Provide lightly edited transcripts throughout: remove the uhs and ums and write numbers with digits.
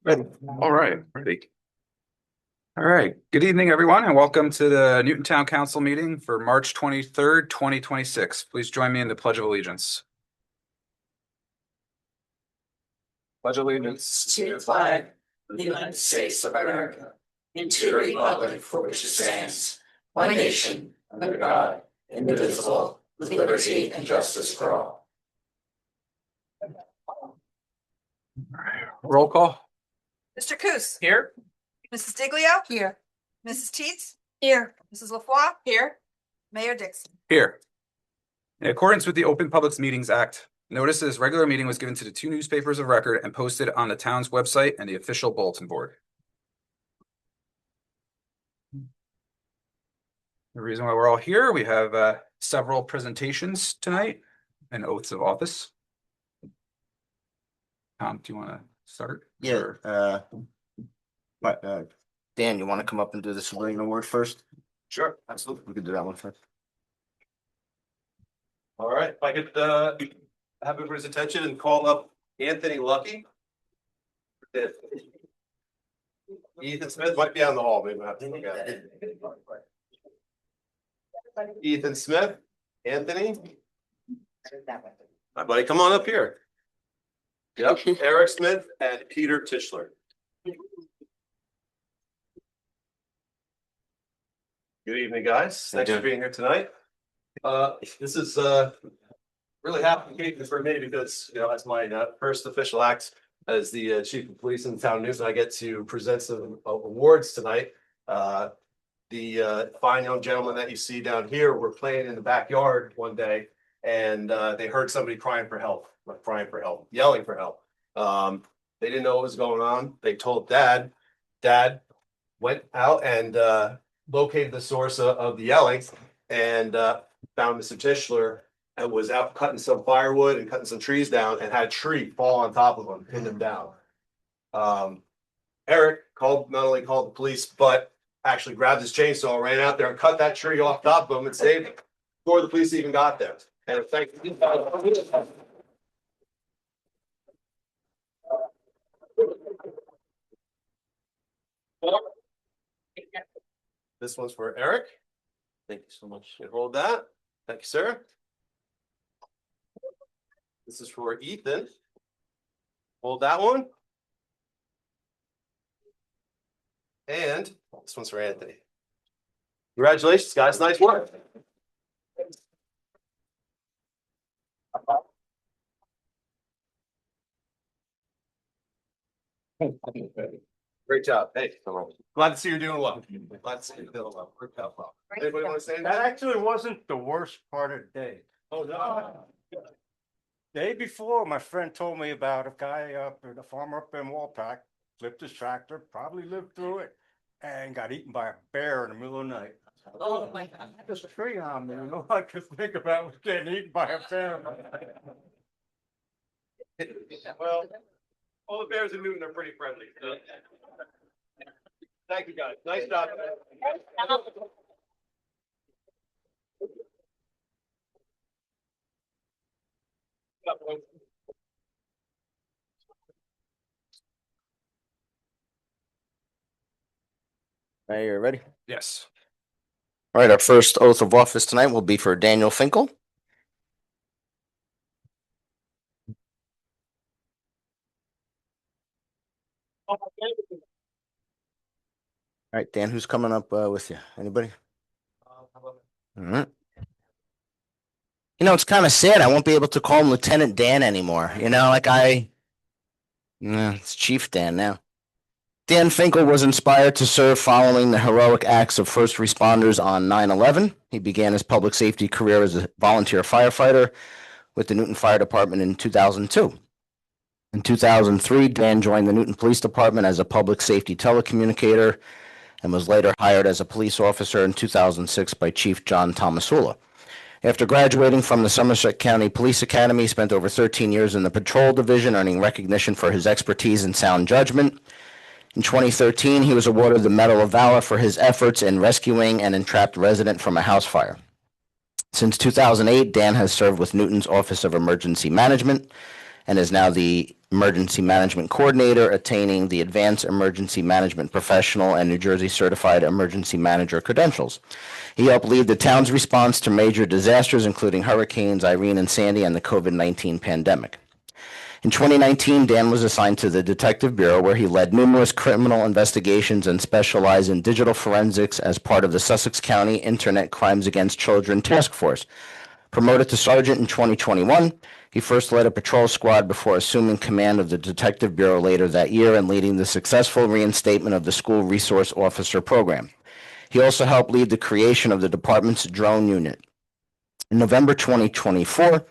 Ready. All right, ready. All right. Good evening, everyone, and welcome to the Newton Town Council meeting for March 23rd, 2026. Please join me in the Pledge of Allegiance. Pledge allegiance To the flag of the United States of America, and to the republic for which it stands, one nation, under God, indivisible, with liberty and justice for all. Roll call. Mr. Coos. Here. Mrs. Diglio. Here. Mrs. Teets. Here. Mrs. Lafoi. Here. Mayor Dixon. Here. In accordance with the Open Public Meetings Act, notice of this regular meeting was given to the two newspapers of record and posted on the town's website and the official bulletin board. The reason why we're all here, we have several presentations tonight and oaths of office. Tom, do you want to start? Yeah. Or- Dan, you want to come up and do the civilian award first? Sure, absolutely. We could do that one first. All right, if I could have everybody's attention and call up Anthony Lucky. Ethan Smith might be on the hall, maybe I have to look at it. Ethan Smith, Anthony. Hi, buddy, come on up here. Yep, Eric Smith and Peter Tischler. Good evening, guys. Thanks for being here tonight. This is really happy for me because, you know, as my first official act as the chief of police in the town of Newton, I get to present some awards tonight. The fine young gentlemen that you see down here were playing in the backyard one day and they heard somebody crying for help, yelling for help. They didn't know what was going on. They told dad. Dad went out and located the source of the yelling and found Mr. Tischler and was out cutting some firewood and cutting some trees down and had a tree fall on top of him, pinned him down. Eric not only called the police, but actually grabbed his chainsaw, ran out there and cut that tree off top of him and saved him before the police even got there. And thank you. This one's for Eric. Thank you so much. Hold that. Thank you, sir. This is for Ethan. Hold that one. And this one's for Anthony. Congratulations, guys. Nice work. Great job. Hey, glad to see you're doing well. Glad to see you're doing well. Worked out well. Anybody want to say That that? actually wasn't the worst part of the day. Oh, no. Day before, my friend told me about a guy a farmer up in Walpack, flipped his tractor, probably lived through it, and got eaten by a bear in the middle of the night. Oh, my God. There's a tree on there, all I could think about was getting eaten by a bear. Well, all the bears in Newton are pretty friendly. Thank you, guys. Nice job. Are you ready? Yes. All right, our first oath of office tonight will be for Daniel Finkel. All right, Dan, who's coming up with you? Anybody? All right. You know, it's kind of sad. I won't be able to call him Lieutenant Dan anymore. You know, it's Chief Dan now. Dan Finkel was inspired to serve following the heroic acts of first responders on 9/11. He began his public safety career as a volunteer firefighter with the Newton Fire Department in 2002. In 2003, Dan joined the Newton Police Department as a public safety telecommunicator and was later hired as a police officer in 2006 by Chief John Tomasula. After graduating from the Somerset County Police Academy, he spent over 13 years in the patrol division, earning recognition for his expertise and sound judgment. In 2013, he was awarded the Medal of Valor for his efforts in rescuing an entrapped resident from a house fire. Since 2008, Dan has served with Newton's Office of Emergency Management and is now the Emergency Management Coordinator, attaining the Advanced Emergency Management Professional and New Jersey Certified Emergency Manager credentials. He helped lead the town's response to major disasters, including Hurricanes Irene and Sandy and the COVID-19 pandemic. In 2019, Dan was assigned to the Detective Bureau, where he led numerous criminal investigations and specialized in digital forensics as part of the Sussex County Internet Crimes Against Children Task Force. Promoted to sergeant in 2021, he first led a patrol squad before assuming command of the Detective Bureau later that year and leading the successful reinstatement of the School Resource Officer program. He also helped lead the creation of the department's drone unit. In November 2024,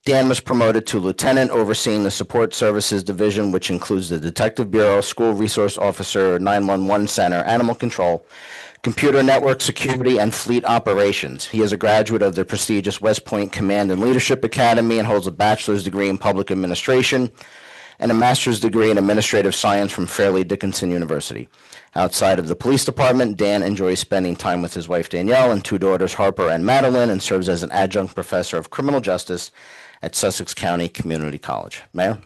Dan was promoted to lieutenant, overseeing the Support Services Division, which includes the Detective Bureau, School Resource Officer, 911 Center, Animal Control, Computer Network Security, and Fleet Operations. He is a graduate of the prestigious West Point Command and Leadership Academy and holds a bachelor's degree in public administration and a master's degree in administrative science from Fairleigh Dickinson University. Outside of the police department, Dan enjoys spending time with his wife Danielle and two daughters Harper and Madeline, and serves as an adjunct professor of criminal justice at Sussex County Community College. Mayor?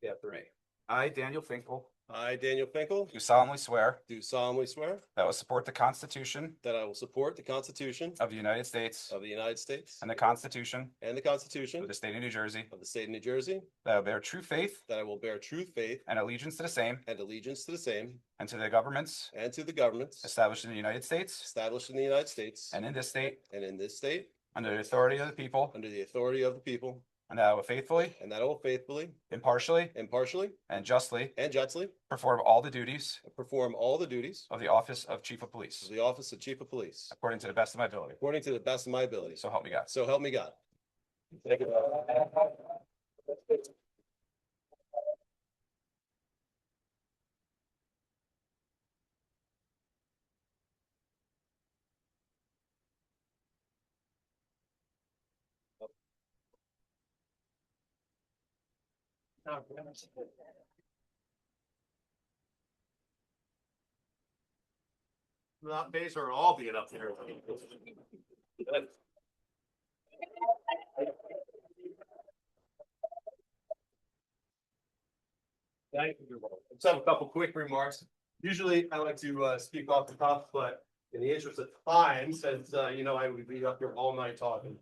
After me. I, Daniel Finkel, I, Daniel Finkel, do solemnly swear do solemnly swear that I will support the Constitution that I will support the Constitution of the United States of the United States and the Constitution and the Constitution of the State of New Jersey, of the State of New Jersey, that I will bear true faith that I will bear true faith and allegiance to the same and allegiance to the same and to the governments and to the governments established in the United States established in the United States and in this state and in this state under the authority of the people, under the authority of the people, and that I will faithfully, and that I will faithfully, impartially, impartially, and justly and justly perform all the duties perform all the duties of the office of Chief of of Police the office of Chief of Police according to the best of my ability. according to the best of my ability. So help me God. So help me God. Thank you. Not base or all being up there. Thank you. Let's have a couple quick remarks. Usually I like to speak off the top, but in the interest of time, since I would be up here all night talking.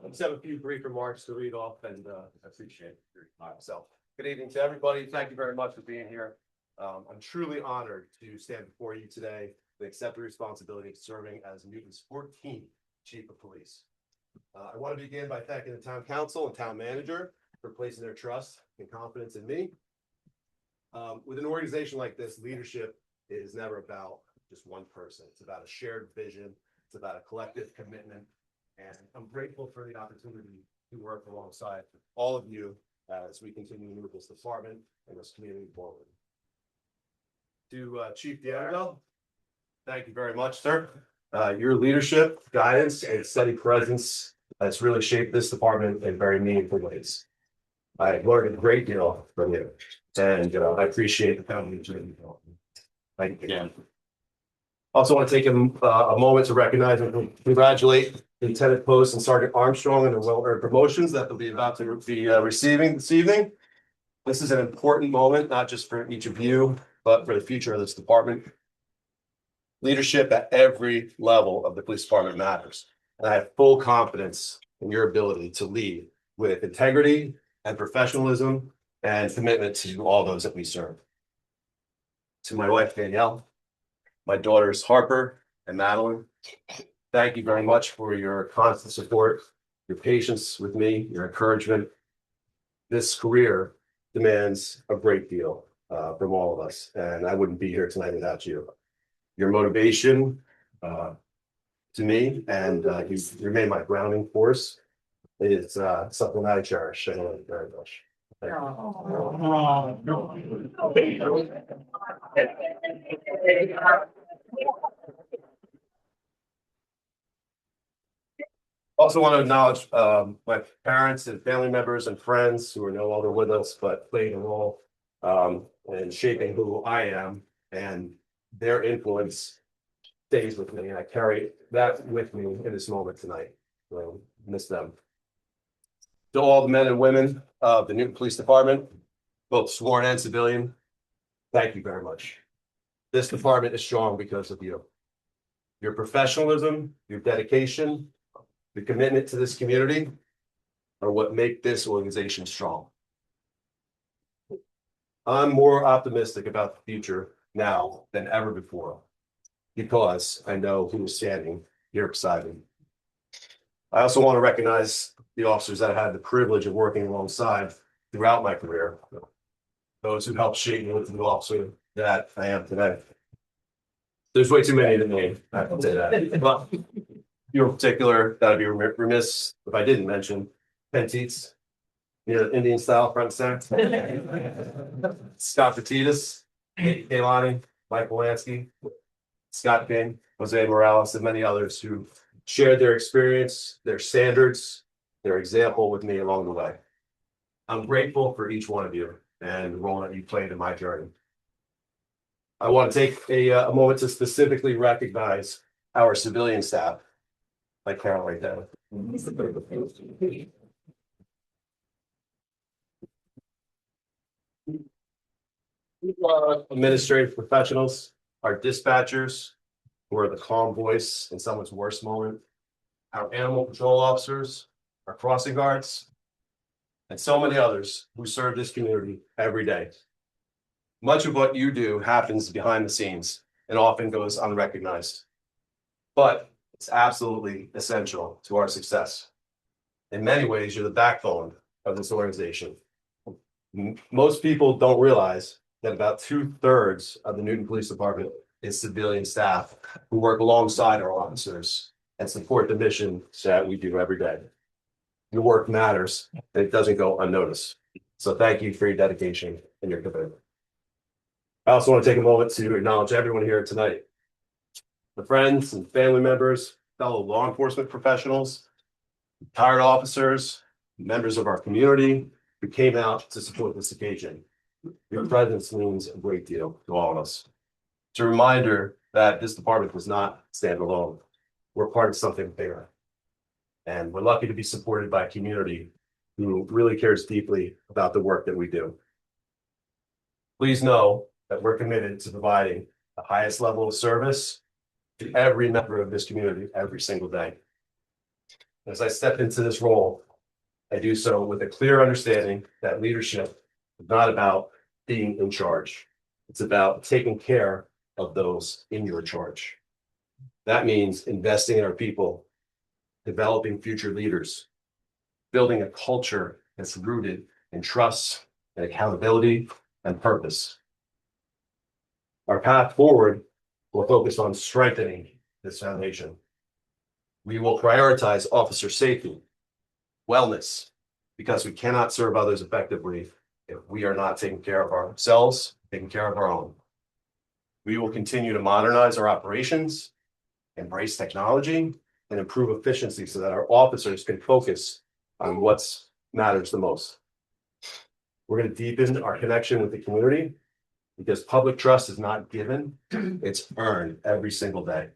Let's have a few brief remarks to read off, and I appreciate your time. So good evening to everybody. Thank you very much for being here. I'm truly honored to stand before you today and accept the responsibility of serving as Newton's 14th Chief of Police. I want to begin by thanking the town council and town manager for placing their trust and confidence in me. With an organization like this, leadership is never about just one person. It's about a shared vision. It's about a collective commitment. And I'm grateful for the opportunity to work alongside all of you as we continue to move this department and this community forward. To Chief D'Angelo, thank you very much, sir. Your leadership, guidance, and steady presence has really shaped this department in very meaningful ways. I learned a great deal from you, and I appreciate the foundation. Thank you again. Also want to take a moment to recognize and congratulate Lieutenant Post and Sergeant Armstrong on their well-earned promotions that they'll be about to be receiving this evening. This is an important moment, not just for each of you, but for the future of this department. Leadership at every level of the police department matters, and I have full confidence in your ability to lead with integrity and professionalism and commitment to all those that we serve. To my wife, Danielle, my daughters, Harper and Madeline, thank you very much for your constant support, your patience with me, your encouragement. This career demands a great deal from all of us, and I wouldn't be here tonight without you. Your motivation to me, and you remain my grounding force, is something I cherish. I love you very much. Thank you. Also want to acknowledge my parents and family members and friends who are no longer with us, but played a role in shaping who I am and their influence stays with me, and I carry that with me in this moment tonight. So miss them. To all the men and women of the Newton Police Department, both sworn and civilian, thank you very much. This department is strong because of you. Your professionalism, your dedication, the commitment to this community are what make this organization strong. I'm more optimistic about the future now than ever before because I know who is standing here beside me. I also want to recognize the officers that I had the privilege of working alongside throughout my career. Those who helped shape me into the officer that I am today. There's way too many to name, I have to say that. But in particular, that'd be remiss if I didn't mention Penn Teets, Indian style front center. Scott Petitas, Kaylani, Mike Wolanski, Scott King, Jose Morales, and many others who shared their experience, their standards, their example with me along the way. I'm grateful for each one of you and the role that you played in my journey. I want to take a moment to specifically recognize our civilian staff, like Carol right there. Administrative professionals, our dispatchers, who are the calm voice in someone's worst moment, our animal patrol officers, our crossing guards, and so many others who serve this community every day. Much of what you do happens behind the scenes and often goes unrecognized, but it's absolutely essential to our success. In many ways, you're the backbone of this organization. Most people don't realize that about 2/3 of the Newton Police Department is civilian staff who work alongside our officers and support the mission that we do every day. Your work matters, and it doesn't go unnoticed. So thank you for your dedication and your commitment. I also want to take a moment to acknowledge everyone here tonight. The friends and family members, fellow law enforcement professionals, retired officers, members of our community who came out to support this occasion. Your presence means a great deal to all of us. It's a reminder that this department does not stand alone. We're part of something bigger. And we're lucky to be supported by a community who really cares deeply about the work that we do. Please know that we're committed to providing the highest level of service to every member of this community every single day. As I step into this role, I do so with a clear understanding that leadership is not about being in charge. It's about taking care of those in your charge. That means investing in our people, developing future leaders, building a culture that's rooted in trust and accountability and purpose. Our path forward will focus on strengthening this foundation. We will prioritize officer safety, wellness, because we cannot serve others effectively if we are not taking care of ourselves, taking care of our own. We will continue to modernize our operations, embrace technology, and improve efficiency so that our officers can focus on what matters the most. We're going to deepen our connection with the community because public trust is not given, it's earned every single day.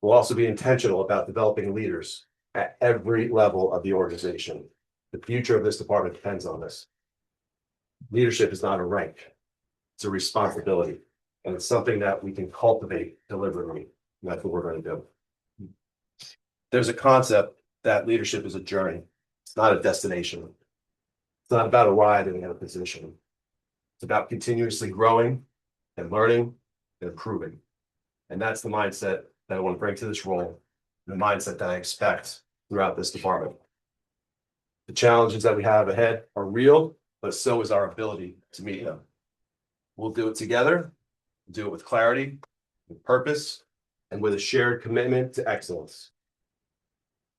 We'll also be intentional about developing leaders at every level of the organization. The future of this department depends on this. Leadership is not a rank, it's a responsibility, and it's something that we can cultivate deliberately. And that's what we're going to do. There's a concept that leadership is a journey. It's not a destination. It's not about arriving at a position. It's about continuously growing and learning and improving. And that's the mindset that I want to bring to this role, the mindset that I expect throughout this department. The challenges that we have ahead are real, but so is our ability to meet them. We'll do it together, do it with clarity, with purpose, and with a shared commitment to excellence.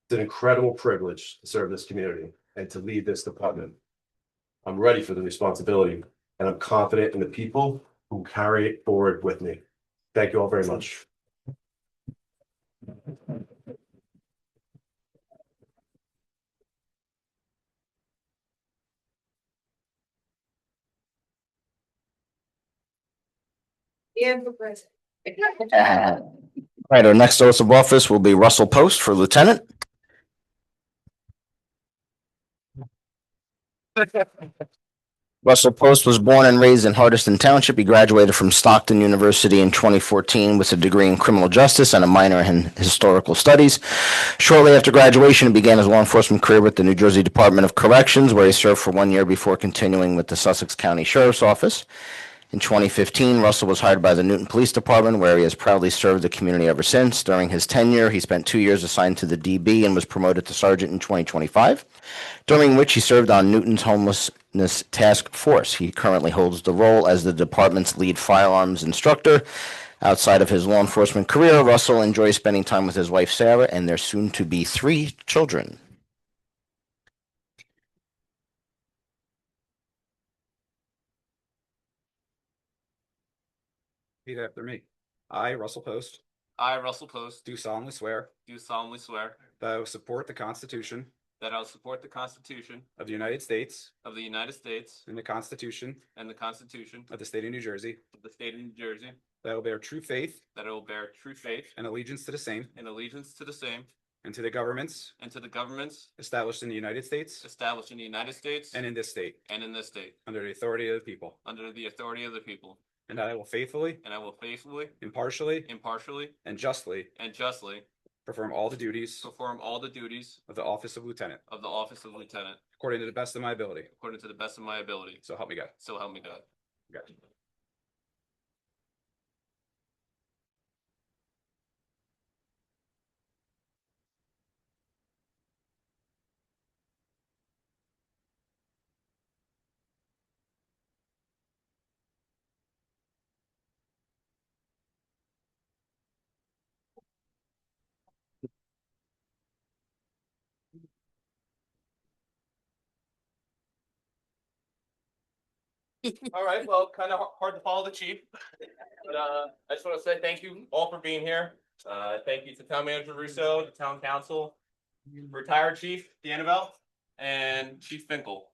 It's an incredible privilege to serve this community and to lead this department. I'm ready for the responsibility, and I'm confident in the people who carry it forward with me. Thank you all very much. And for president. All right, our next oath of office will be Russell Post for lieutenant. Russell Post was born and raised in Hardiston Township. He graduated from Stockton University in 2014 with a degree in criminal justice and a minor in historical studies. Shortly after graduation, he began his law enforcement career with the New Jersey Department of Corrections, where he served for 1 year before continuing with the Sussex County Sheriff's Office. In 2015, Russell was hired by the Newton Police Department, where he has proudly served the community ever since. During his tenure, he spent 2 years assigned to the DB and was promoted to sergeant in 2025, during which he served on Newton's homelessness task force. He currently holds the role as the department's lead firearms instructor. Outside of his law enforcement career, Russell enjoys spending time with his wife, Sarah, and their soon-to-be 3 children. Repeat after me. I, Russell Post, I, Russell Post, do solemnly swear do solemnly swear that I will support the Constitution that I will support the Constitution of the United States of the United States and the Constitution and the Constitution of the State of New Jersey, of the State of New Jersey, that I will bear true faith that I will bear true faith and allegiance to the same and allegiance to the same and to the governments and to the governments established in the United States established in the United States and in this state, and in this state, under the authority of the people, under the authority of the people, and that I will faithfully, and I will faithfully, impartially, impartially, and justly and justly perform all the duties perform all the duties of the office of lieutenant, of the office of lieutenant according to the best of my ability. according to the best of my ability. So help me God. So help me God. Gotcha. All right, well, kind of hard to follow the chief. But I just want to say thank you all for being here. Thank you to Town Manager Russo, the Town Council, retired Chief D'Annabelle, and Chief Finkel.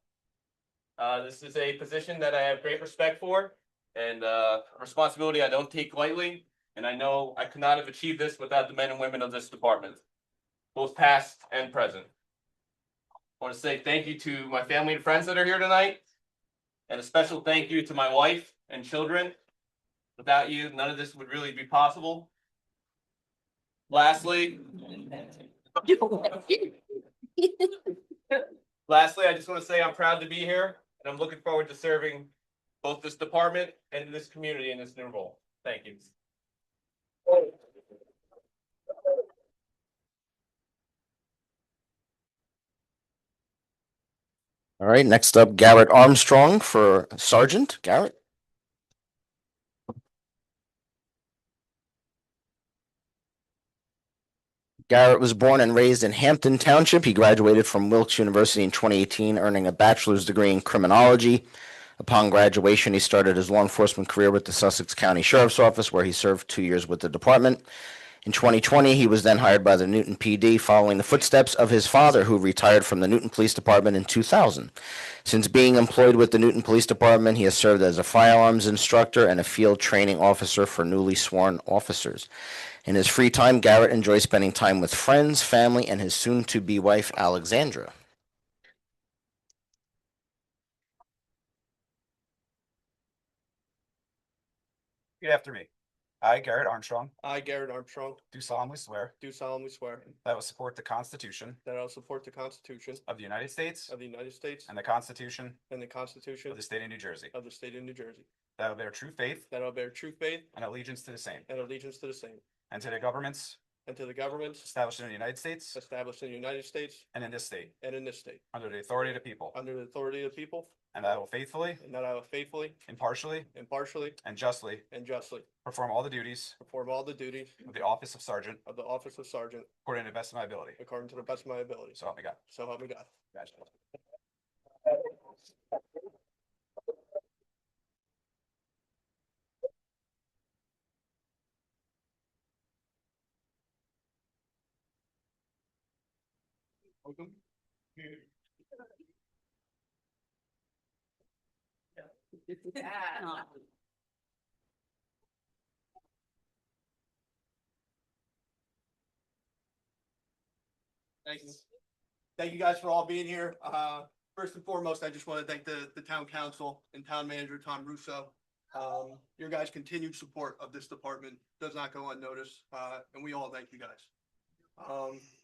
This is a position that I have great respect for and responsibility I don't take lightly. And I know I could not have achieved this without the men and women of this department, both past and present. I want to say thank you to my family and friends that are here tonight. And a special thank you to my wife and children. Without you, none of this would really be possible. Lastly, I just want to say I'm proud to be here and I'm looking forward to serving both this department and this community in this new role. Thank you. All right, next up, Garrett Armstrong for sergeant. Garrett? Garrett was born and raised in Hampton Township. He graduated from Wilkes University in 2018, earning a bachelor's degree in criminology. Upon graduation, he started his law enforcement career with the Sussex County Sheriff's Office, where he served 2 years with the department. In 2020, he was then hired by the Newton PD, following the footsteps of his father, who retired from the Newton Police Department in 2000. Since being employed with the Newton Police Department, he has served as a firearms instructor and a field training officer for newly sworn officers. In his free time, Garrett enjoys spending time with friends, family, and his soon-to-be wife, Alexandra. Repeat after me. I, Garrett Armstrong, I, Garrett Armstrong, do solemnly swear do solemnly swear that I will support the Constitution that I will support the Constitution of the United States of the United States and the Constitution and the Constitution of the State of New Jersey, of the State of New Jersey, that I will bear true faith that I will bear true faith and allegiance to the same and allegiance to the same, and to the governments and to the governments established in the United States established in the United States and in this state, and in this state, under the authority of the people, under the authority of the people, and that I will faithfully, and that I will faithfully, impartially, impartially, and justly and justly perform all the duties perform all the duties of the office of sergeant of the office of sergeant according to the best of my ability. according to the best of my ability. So help me God. So help me God. Congratulations. Thank you. Thank you guys for all being here. First and foremost, I just want to thank the town council and town manager, Tom Russo. Your guys' continued support of this department does not go unnoticed, and we all thank you guys.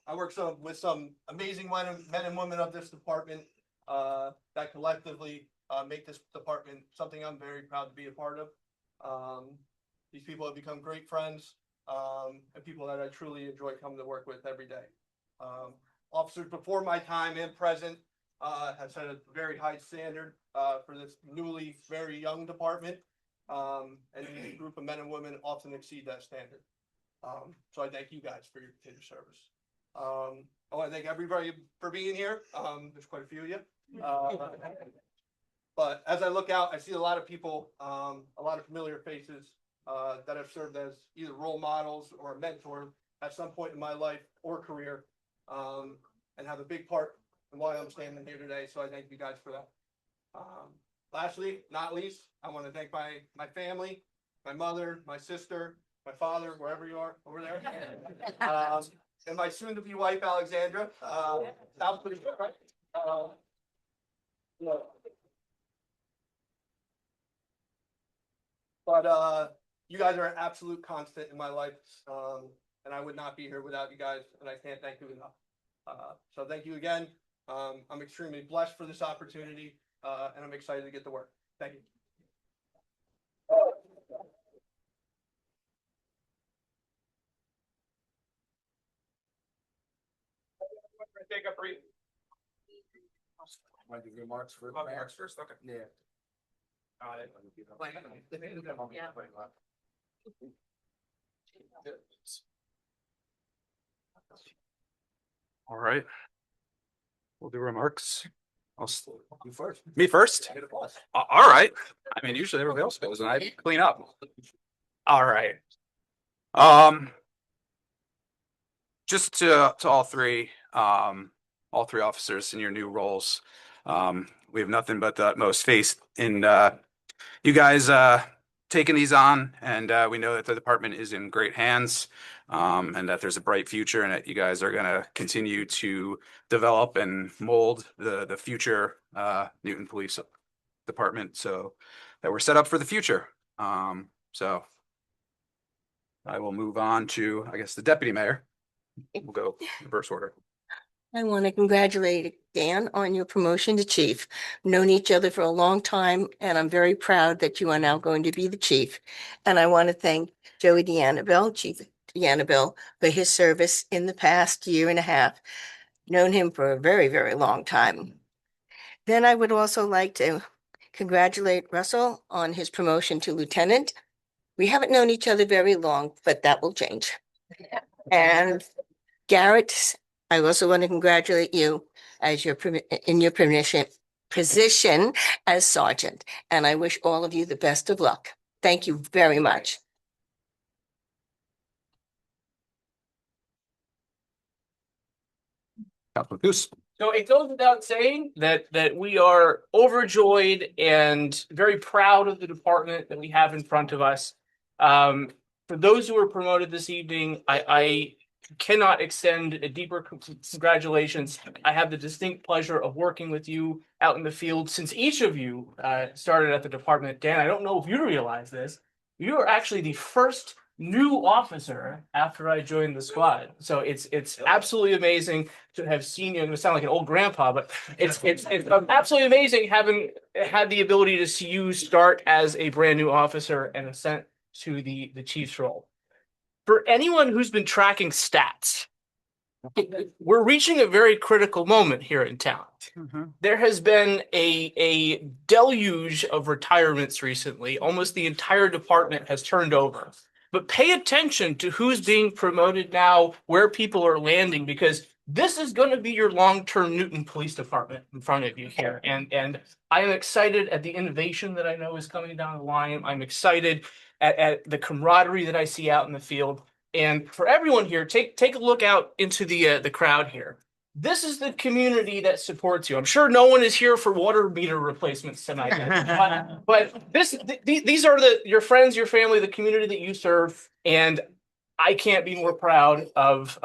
I work with some amazing men and women of this department, that collectively, make this department something I'm very proud to be a part of. These people have become great friends, and people that I truly enjoy coming to work with every day. Officers before my time and present, have set a very high standard, for this newly very young department. And a group of men and women often exceed that standard. So I thank you guys for your continued service. I want to thank everybody for being here. There's quite a few of you. But as I look out, I see a lot of people, a lot of familiar faces, that have served as either role models or a mentor at some point in my life or career, and have a big part in why I'm standing here today. So I thank you guys for that. Lastly, not least, I want to thank my family, my mother, my sister, my father, wherever you are over there, and my soon-to-be wife, Alexandra. Sounds pretty good, right? Yeah. But you guys are an absolute constant in my life, and I would not be here without you guys, and I can't thank you enough. So thank you again. I'm extremely blessed for this opportunity, and I'm excited to get to work. Thank you. Take a brief. Want to do remarks for? Remarks first, okay. Yeah. All right. We'll do remarks. You first. Me first? All right. I mean, usually everybody else goes and I clean up. All right. Just to all three officers in your new roles. We have nothing but the utmost faith in you guys taking these on, and we know that the department is in great hands, and that there's a bright future, and that you guys are going to continue to develop and mold the future Newton Police Department, so that we're set up for the future. So I will move on to, I guess, the deputy mayor. We'll go reverse order. I want to congratulate Dan on your promotion to chief. Known each other for a long time, and I'm very proud that you are now going to be the chief. And I want to thank Joey Deannabelle, Chief Deannabelle, for his service in the past year and a half. Known him for a very, very long time. Then I would also like to congratulate Russell on his promotion to lieutenant. We haven't known each other very long, but that will change. And Garrett, I also want to congratulate you as in your position as sergeant, and I wish all of you the best of luck. Thank you very much. So it goes without saying that we are overjoyed and very proud of the department that we have in front of us. For those who were promoted this evening, I cannot extend a deeper congratulations. I have the distinct pleasure of working with you out in the field since each of you started at the department. Dan, I don't know if you realize this. You are actually the first new officer after I joined the squad. So it's absolutely amazing to have seen you. I'm gonna sound like an old grandpa, but it's absolutely amazing having had the ability to see you start as a brand new officer and ascent to the chief's role. For anyone who's been tracking stats, we're reaching a very critical moment here in town. There has been a deluge of retirements recently. Almost the entire department has turned over. But pay attention to who's being promoted now, where people are landing, because this is going to be your long-term Newton Police Department in front of you here. And I am excited at the innovation that I know is coming down the line. I'm excited at the camaraderie that I see out in the field. And for everyone here, take a look out into the crowd here. This is the community that supports you. I'm sure no one is here for water meter replacements tonight, but these are your friends, your family, the community that you serve. And I can't be more proud of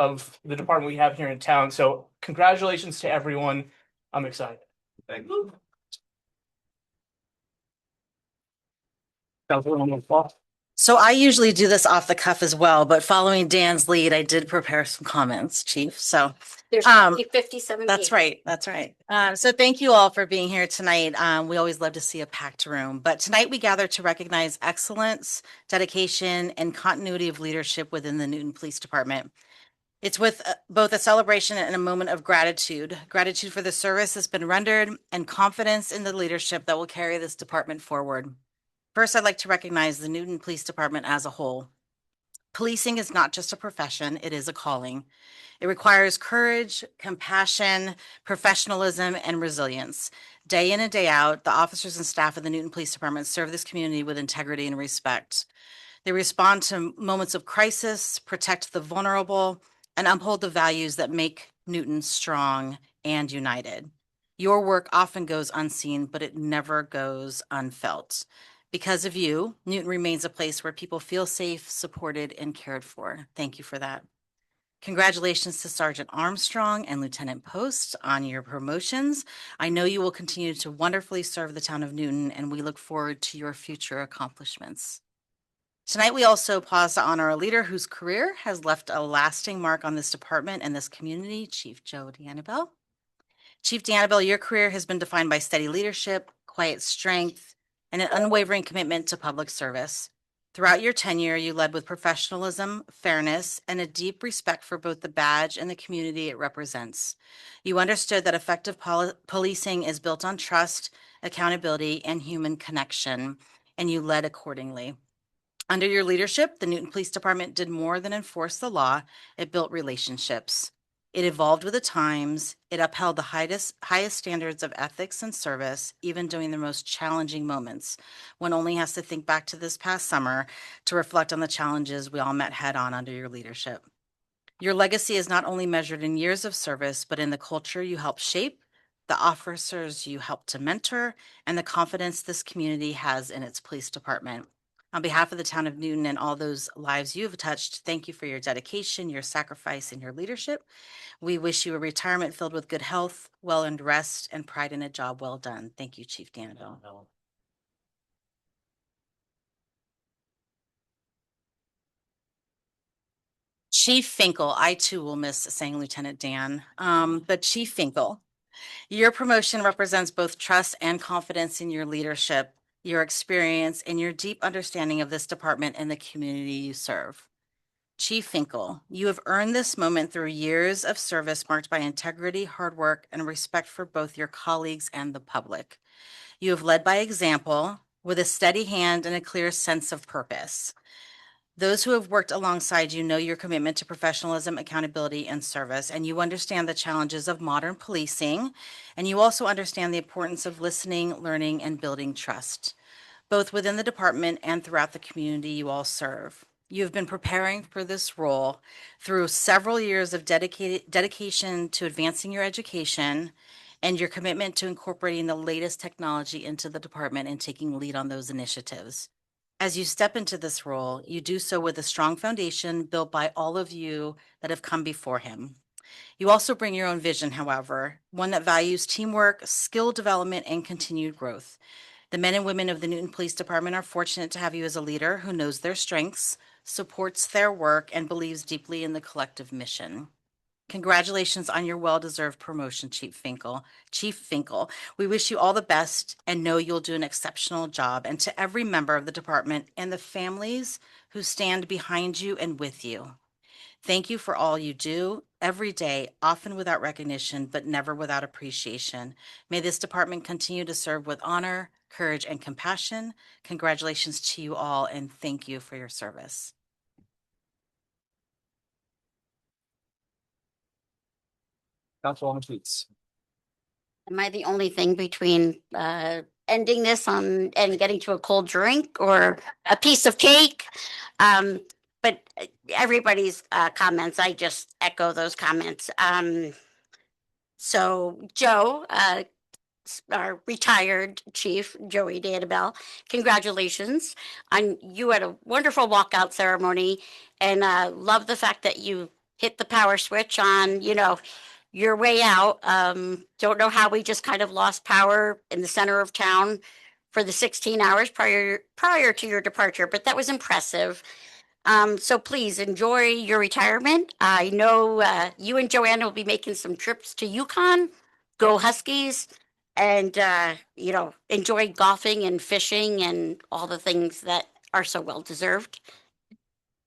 the department we have here in town. So congratulations to everyone. I'm excited. Thank you. Councilwoman LaFois. So I usually do this off the cuff as well, but following Dan's lead, I did prepare some comments, Chief. So There's Um, 57 that's pages. right. That's right. So thank you all for being here tonight. We always love to see a packed room, but tonight we gather to recognize excellence, dedication, and continuity of leadership within the Newton Police Department. It's with both a celebration and a moment of gratitude. Gratitude for the service that's been rendered and confidence in the leadership that will carry this department forward. First, I'd like to recognize the Newton Police Department as a whole. Policing is not just a profession, it is a calling. It requires courage, compassion, professionalism, and resilience. Day in and day out, the officers and staff of the Newton Police Department serve this community with integrity and respect. They respond to moments of crisis, protect the vulnerable, and uphold the values that make Newton strong and united. Your work often goes unseen, but it never goes unfelt. Because of you, Newton remains a place where people feel safe, supported, and cared for. Thank you for that. Congratulations to Sergeant Armstrong and Lieutenant Post on your promotions. I know you will continue to wonderfully serve the town of Newton, and we look forward to your future accomplishments. Tonight, we also pause to honor a leader whose career has left a lasting mark on this department and this community, Chief Joe D'Annabelle. Chief D'Annabelle, your career has been defined by steady leadership, quiet strength, and an unwavering commitment to public service. Throughout your tenure, you led with professionalism, fairness, and a deep respect for both the badge and the community it represents. You understood that effective policing is built on trust, accountability, and human connection, and you led accordingly. Under your leadership, the Newton Police Department did more than enforce the law. It built relationships. It evolved with the times. It upheld the highest standards of ethics and service, even during the most challenging moments. One only has to think back to this past summer to reflect on the challenges we all met head on under your leadership. Your legacy is not only measured in years of service, but in the culture you helped shape, the officers you helped to mentor, and the confidence this community has in its police department. On behalf of the town of Newton and all those lives you have touched, thank you for your dedication, your sacrifice, and your leadership. We wish you a retirement filled with good health, well-earned rest, and pride in a job well done. Thank you, Chief D'Annabelle. Chief Finkel, I too will miss saying Lieutenant Dan, but Chief Finkel, your promotion represents both trust and confidence in your leadership, your experience, and your deep understanding of this department and the community you serve. Chief Finkel, you have earned this moment through years of service marked by integrity, hard work, and respect for both your colleagues and the public. You have led by example with a steady hand and a clear sense of purpose. Those who have worked alongside you know your commitment to professionalism, accountability, and service, and you understand the challenges of modern policing, and you also understand the importance of listening, learning, and building trust, both within the department and throughout the community you all serve. You have been preparing for this role through several years of dedication to advancing your education and your commitment to incorporating the latest technology into the department and taking lead on those initiatives. As you step into this role, you do so with a strong foundation built by all of you that have come before him. You also bring your own vision, however, one that values teamwork, skill development, and continued growth. The men and women of the Newton Police Department are fortunate to have you as a leader who knows their strengths, supports their work, and believes deeply in the collective mission. Congratulations on your well-deserved promotion, Chief Finkel. Chief Finkel, we wish you all the best and know you'll do an exceptional job. And to every member of the department and the families who stand behind you and with you, thank you for all you do every day, often without recognition, but never without appreciation. May this department continue to serve with honor, courage, and compassion. Congratulations to you all, and thank you for your service. Councilwoman Tweets. Am I the only thing between ending this on and getting to a cold drink or a piece of cake? But everybody's comments, I just echo those comments. So Joe, our retired chief, Joey Danabel. Congratulations on, you had a wonderful walkout ceremony, and love the fact that you hit the power switch on, your way out. Don't know how we just kind of lost power in the center of town for the 16 hours prior to your departure, but that was impressive. So please enjoy your retirement. I know you and Joanna will be making some trips to Yukon. Go Huskies, and enjoy golfing and fishing and all the things that are so well deserved.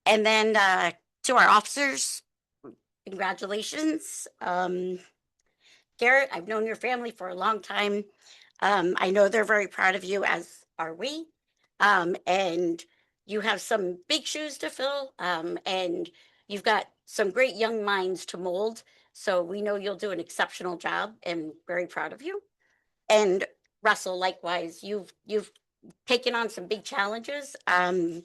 And then to our officers, congratulations. Garrett, I've known your family for a long time. I know they're very proud of you, as are we. And you have some big shoes to fill, and you've got some great young minds to mold. So we know you'll do an exceptional job, and very proud of you. And Russell, likewise, you've taken on some big challenges, and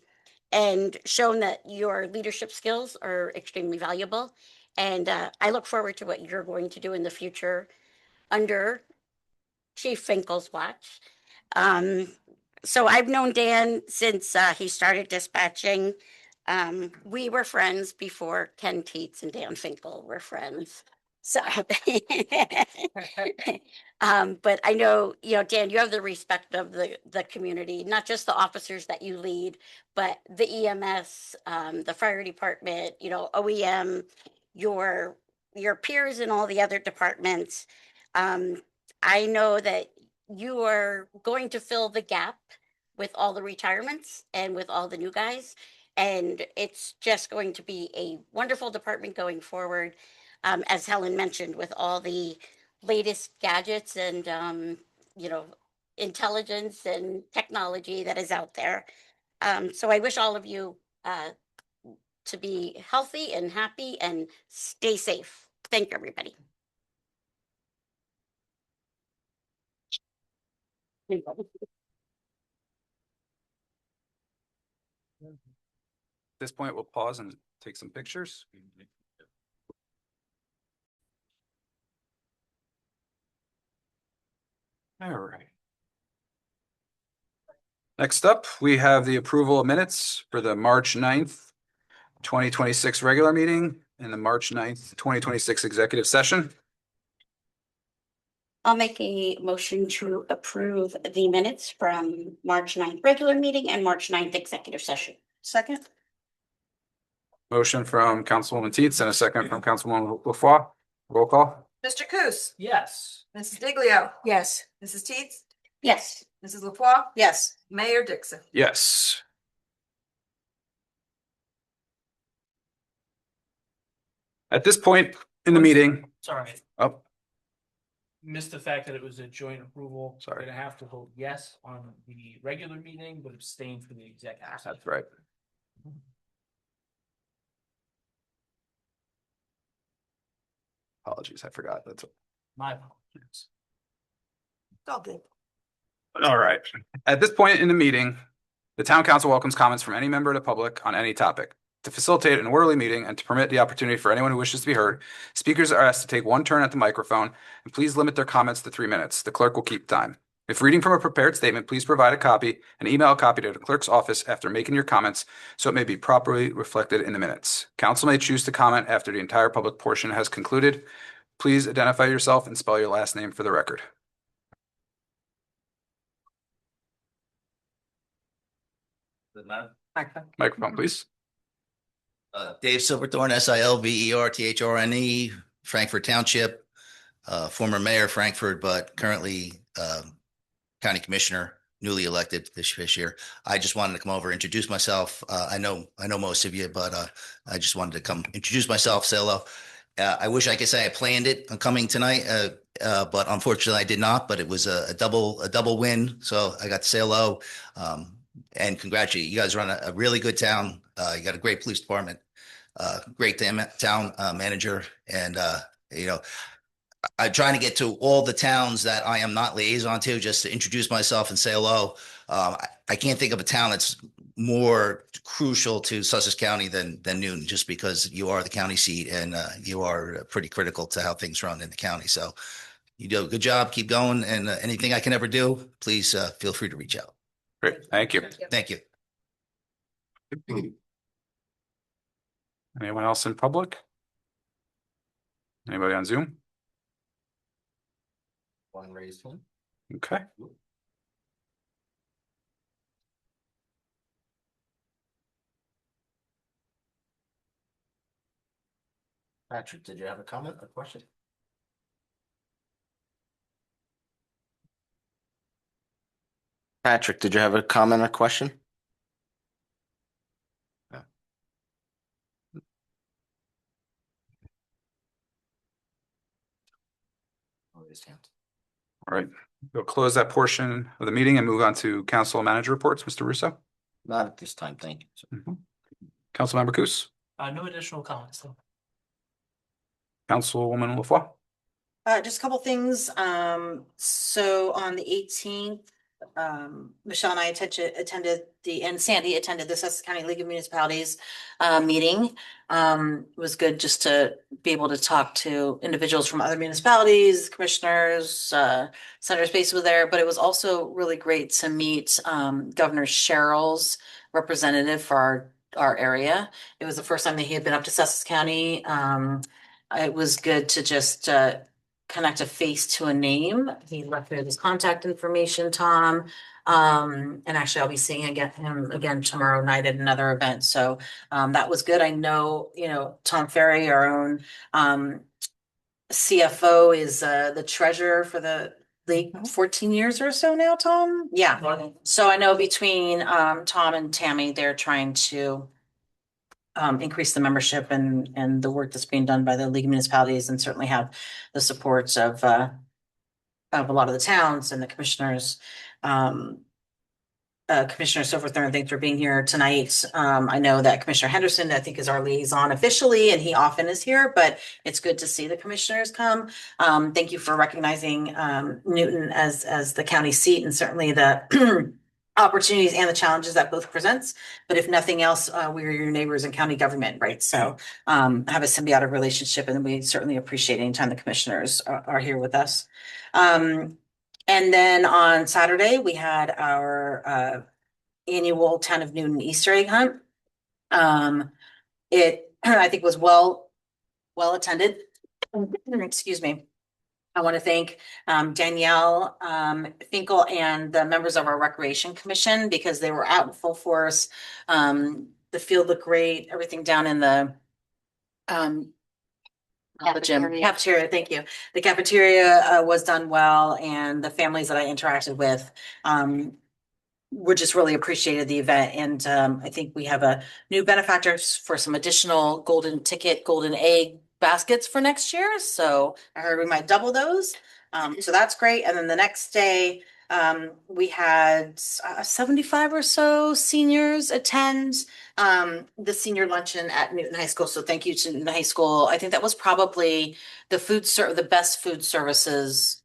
shown that your leadership skills are extremely valuable. And I look forward to what you're going to do in the future under Chief Finkel's watch. So I've known Dan since he started dispatching. We were friends before Ken Teets and Dan Finkel were friends. So, but I know, Dan, you have the respect of the community, not just the officers that you lead, but the EMS, the fire department, OEM, your peers in all the other departments. I know that you are going to fill the gap with all the retirements and with all the new guys. And it's just going to be a wonderful department going forward. As Helen mentioned, with all the latest gadgets and, intelligence and technology that is out there. So I wish all of you to be healthy and happy and stay safe. Thank you, everybody. At this point, we'll pause and take some pictures. All right. Next up, we have the approval of minutes for the March 9th, 2026 regular meeting and the March 9th, 2026 executive session. I'll make a motion to approve the minutes from March 9th regular meeting and March 9th executive session. Second? Motion from Councilwoman Teets and a second from Councilwoman LaFois. Roll call. Mr. Coos? Yes. Mrs. Diglio? Yes. Mrs. Teets? Yes. Mrs. LaFois? Yes. Mayor Dixon? Yes. At this point in the meeting, Sorry, oh, missed the fact that it was a joint approval. Sorry. Gonna have to vote yes on the regular meeting, but abstain for the executive session. that's right. Apologies, I forgot. That's My apologies. It's all good. all right. At this point in the meeting, the town council welcomes comments from any member of the public on any topic. To facilitate an orderly meeting and to permit the opportunity for anyone who wishes to be heard, speakers are asked to take one turn at the microphone and please limit their comments to 3 minutes. The clerk will keep time. If reading from a prepared statement, please provide a copy and email a copy to the clerk's office after making your comments so it may be properly reflected in the minutes. Council may choose to comment after the entire public portion has concluded. Please identify yourself and spell your last name for the record. Microphone, please. Dave Silverthorne, Silverthorne, Frankfurt Township, former mayor of Frankfurt, but currently county commissioner, newly elected this year. I just wanted to come over, introduce myself. I know most of you, but I just wanted to come introduce myself, say hello. I wish I could say I planned it on coming tonight, but unfortunately I did not. But it was a double win, so I got to say hello and congratulate you. You guys run a really good town. You got a great police department, great town manager, and I'm trying to get to all the towns that I am not liaison to, just to introduce myself and say hello. I can't think of a town that's more crucial to Sussex County than Newton, just because you are the county seat and you are pretty critical to how things run in the county. So You do a good job. Keep going. And anything I can ever do, please feel free to reach out. Great, thank you. Thank you. Anyone else in public? Anybody on Zoom? One raised one. Okay. Patrick, did you have a comment or question? Patrick, did you have a comment or question? No. Raised hand. All right, we'll close that portion of the meeting and move on to council manager reports. Mr. Russo? Not at this time, thank you. Councilmember Coos? No additional comments though. Councilwoman LaFois? Just a couple things. So on the 18th, Michelle and I attended and Sandy attended the Sussex County League of Municipalities meeting. It was good just to be able to talk to individuals from other municipalities, commissioners, Senator Space was there, but it was also really great to meet Governor Sherrill's representative for our area. It was the first time that he had been up to Sussex County. It was good to just connect a face to a name. He left me with his contact information, Tom. And actually I'll be seeing him again tomorrow night at another event. So that was good. I know, Tom Ferry, our own CFO, is the treasurer for the league 14 years or so now, Tom. Yeah. So I know between Tom and Tammy, they're trying to increase the membership and the work that's being done by the League of Municipalities, and certainly have the supports of a lot of the towns and the commissioners. Commissioner Silverthorne, thanks for being here tonight. I know that Commissioner Henderson, I think, is our liaison officially, and he often is here, but it's good to see the commissioners come. Thank you for recognizing Newton as the county seat, and certainly the opportunities and the challenges that both presents. But if nothing else, we are your neighbors in county government, right? So have a symbiotic relationship, and we certainly appreciate anytime the commissioners are here with us. And then on Saturday, we had our annual Town of Newton Easter egg hunt. It, I think, was well attended. Excuse me. I want to thank Danielle Finkel and the members of our Recreation Commission, because they were out in full force. The field looked great, everything down in the cafeteria. Thank you. The cafeteria was done well, and the families that I interacted with were just really appreciated the event. And I think we have a new benefactor for some additional golden ticket, golden egg baskets for next year. So I heard we might double those. So that's great. And then the next day, we had 75 or so seniors attend the senior luncheon at Newton High School. So thank you to Newton High School. I think that was probably the best food services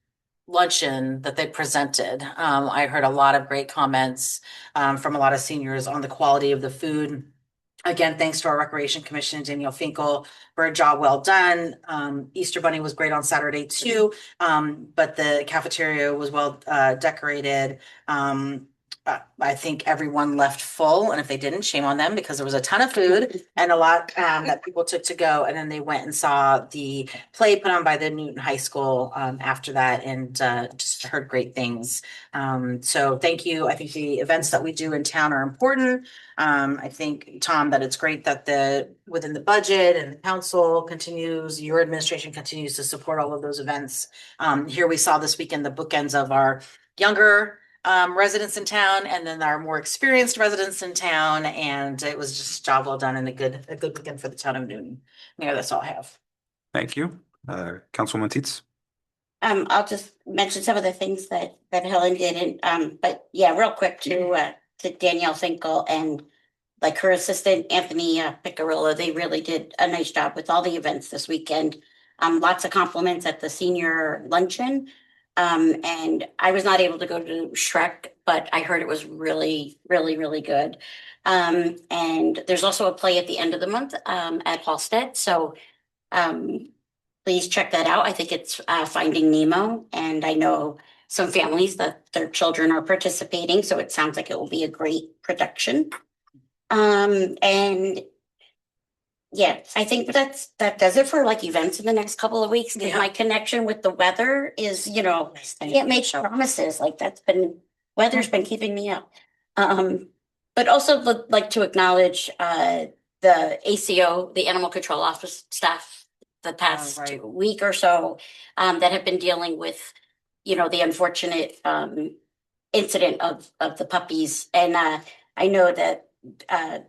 luncheon that they presented. I heard a lot of great comments from a lot of seniors on the quality of the food. Again, thanks to our Recreation Commission, Danielle Finkel, for a job well done. Easter Bunny was great on Saturday too, but the cafeteria was well decorated. I think everyone left full, and if they didn't, shame on them, because there was a ton of food and a lot that people took to go. And then they went and saw the play put on by the Newton High School after that, and just heard great things. So thank you. I think the events that we do in town are important. I think, Tom, that it's great that within the budget and the council continues, your administration continues to support all of those events. Here we saw this weekend the bookends of our younger residents in town, and then our more experienced residents in town, and it was just a job well done and a good weekend for the town of Newton. Yeah, that's all I have. Thank you. Councilwoman Teets? I'll just mention some of the things that Helen did, and but yeah, real quick to Danielle Finkel and like her assistant Anthony Picarillo. They really did a nice job with all the events this weekend. Lots of compliments at the senior luncheon. And I was not able to go to Shrek, but I heard it was really, really, really good. And there's also a play at the end of the month at Halstead. So please check that out. I think it's Finding Nemo, and I know some families that their children are participating, so it sounds like it will be a great production. And yeah, I think that does it for like events in the next couple of weeks. 'Cause Yeah. my connection with the weather is, I can't make promises, like weather's been keeping me up. But also would like to acknowledge the ACO, the Animal Control Office staff, the past right. week or so, that have been dealing with, the unfortunate incident of the puppies. And I know that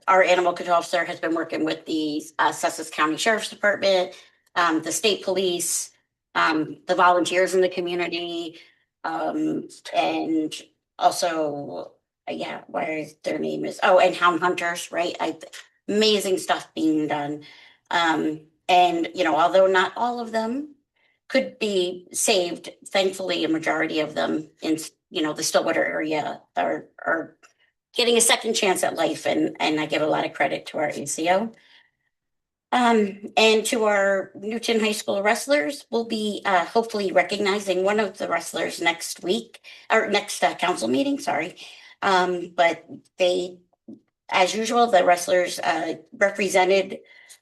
our animal control officer has been working with the Sussex County Sheriff's Department, the state police, the volunteers in the community, and also, where their name is, and hound hunters, right? Amazing stuff being done. And, although not all of them could be saved, thankfully, a majority of them in, the Stillwater area are getting a second chance at life, and I give a lot of credit to our ACO. And to our Newton High School wrestlers, we'll be hopefully recognizing one of the wrestlers next week, or next council meeting, sorry. But they, as usual, the wrestlers represented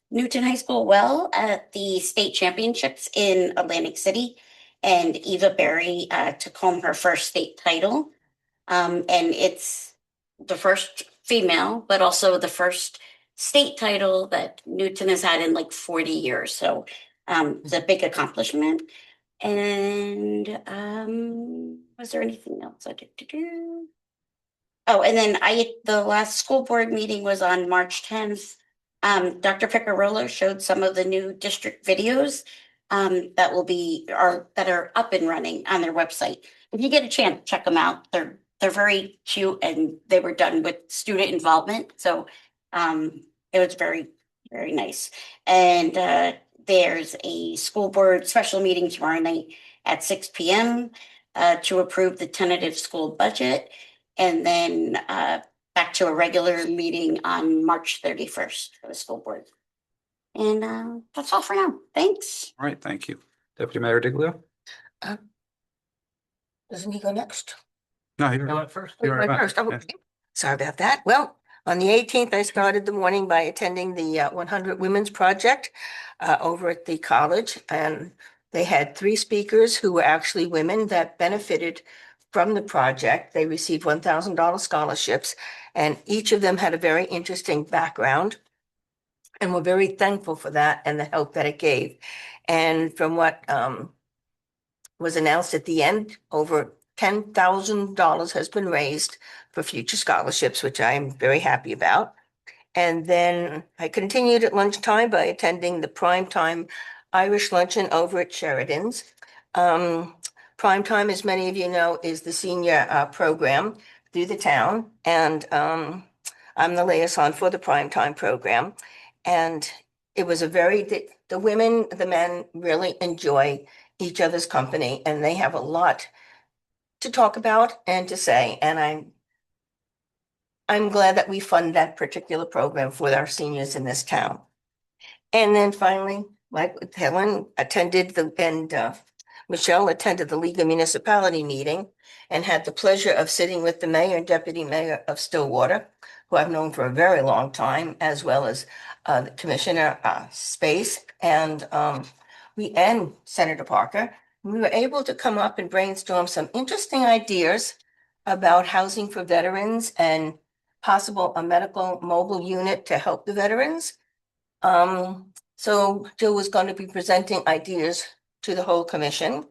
Newton High School well at the state championships in Atlantic City, and Eva Berry took home her first state title. And it's the first female, but also the first state title that Newton has had in like 40 years. So it's a big accomplishment. And was there anything else I did to do? Oh, and then the last school board meeting was on March 10th. Dr. Picarola showed some of the new district videos that are up and running on their website. If you get a chance, check them out. They're very cute, and they were done with student involvement. So it was very, very nice. And there's a school board special meeting tomorrow night at 6 p.m. To approve the tentative school budget. And then back to a regular meeting on March 31st for the school board. And that's all for now. Thanks. All right, thank you. Deputy Mayor Diglio? Doesn't he go next? No, you're Go first. Oh, You're you right went back. first. Oh, okay. Sorry about that. Well, on the 18th, I started the morning by attending the 100 Women's Project over at the college. And they had 3 speakers who were actually women that benefited from the project. They received $1,000 scholarships, and each of them had a very interesting background. And we're very thankful for that and the help that it gave. And from what was announced at the end, over $10,000 has been raised for future scholarships, which I'm very happy about. And then I continued at lunchtime by attending the Primetime Irish Luncheon over at Sheridan's. Primetime, as many of you know, is the senior program through the town, and I'm the liaison for the Primetime program. And it was the women, the men really enjoy each other's company, and they have a lot to talk about and to say. And I'm glad that we fund that particular program for our seniors in this town. And then finally, like Helen Michelle attended the League of Municipality meeting and had the pleasure of sitting with the mayor and deputy mayor of Stillwater, who I've known for a very long time, as well as the Commissioner Space and Senator Parker. We were able to come up and brainstorm some interesting ideas about housing for veterans and possible a medical mobile unit to help the veterans. So Jill was going to be presenting ideas to the whole commission.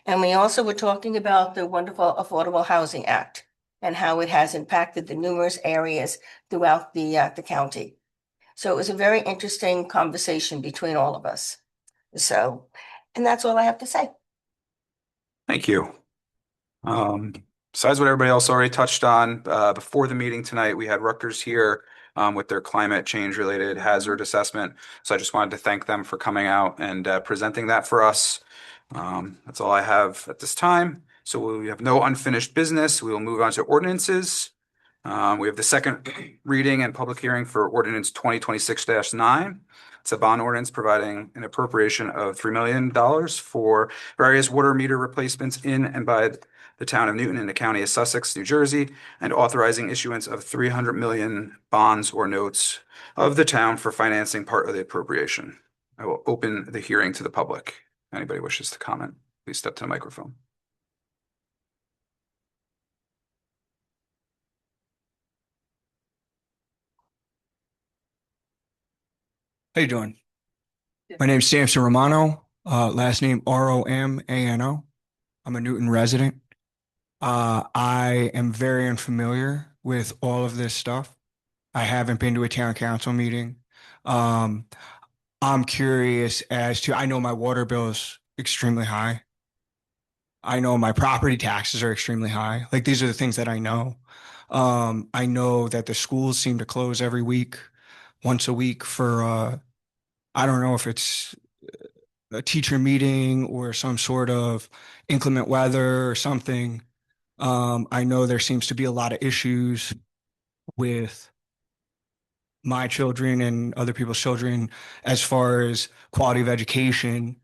And we also were talking about the wonderful Affordable Housing Act and how it has impacted the numerous areas throughout the county. So it was a very interesting conversation between all of us. So, and that's all I have to say. Thank you. Besides what everybody else already touched on, before the meeting tonight, we had Rutgers here with their climate change related hazard assessment. So I just wanted to thank them for coming out and presenting that for us. That's all I have at this time. So we have no unfinished business. We will move on to ordinances. We have the second reading and public hearing for ordinance 2026-9. It's a bond ordinance providing an appropriation of $3 million for various water meter replacements in and by the town of Newton in the county of Sussex, New Jersey, and authorizing issuance of 300 million bonds or notes of the town for financing part of the appropriation. I will open the hearing to the public. Anybody wishes to comment, please step to the microphone. How you doing? My name's Samson Romano, last name Romano. I'm a Newton resident. I am very unfamiliar with all of this stuff. I haven't been to a town council meeting. I'm curious as to, I know my water bill is extremely high. I know my property taxes are extremely high. Like, these are the things that I know. I know that the schools seem to close every week, once a week for, I don't know if it's a teacher meeting or some sort of inclement weather or something. I know there seems to be a lot of issues with my children and other people's children as far as quality of education.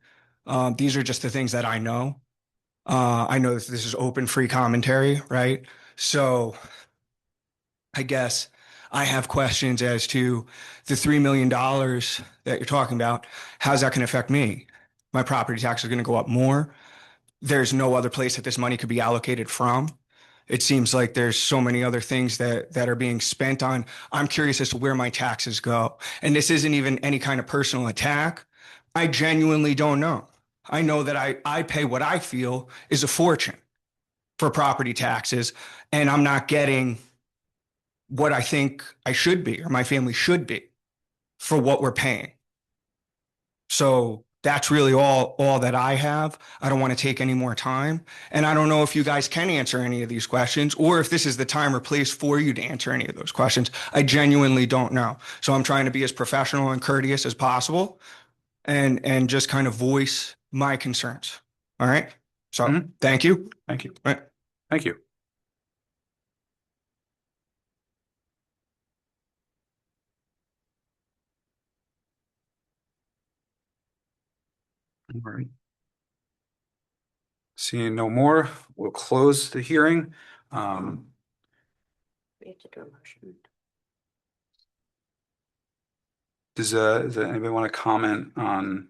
These are just the things that I know. I know that this is open, free commentary, right? So I guess I have questions as to the $3 million that you're talking about. How's that going to affect me? My property tax is going to go up more. There's no other place that this money could be allocated from. It seems like there's so many other things that are being spent on. I'm curious as to where my taxes go. And this isn't even any kind of personal attack. I genuinely don't know. I know that I pay what I feel is a fortune for property taxes, and I'm not getting what I think I should be or my family should be for what we're paying. So that's really all that I have. I don't want to take any more time. And I don't know if you guys can answer any of these questions or if this is the time or place for you to answer any of those questions. I genuinely don't know. So I'm trying to be as professional and courteous as possible and just kind of voice my concerns. All right. So thank you. Thank you. All right. Thank you. All right. Seeing no more, we'll close the hearing. We have to do a motion. Does anybody want to comment on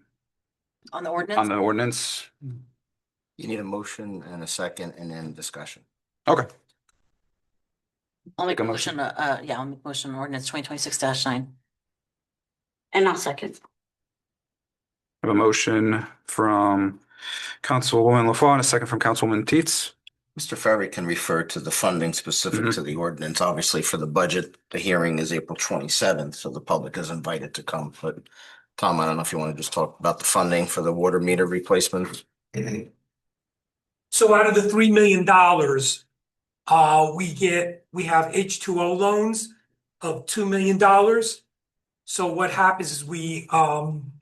On the ordinance? the ordinance? You need a motion and a second and then discussion. Okay. I'll make a a motion, I'll make a motion on ordinance 2026-9. And I'll second. I have a motion from Councilwoman LaFawn, and a second from Councilwoman Teets. Mr. Ferry can refer to the funding specific to the ordinance. Obviously, for the budget, the hearing is April 27th, so the public is invited to come. But Tom, I don't know if you want to just talk about the funding for the water meter replacement. So out of the $3 million, we have H2O loans of $2 million. So what happens is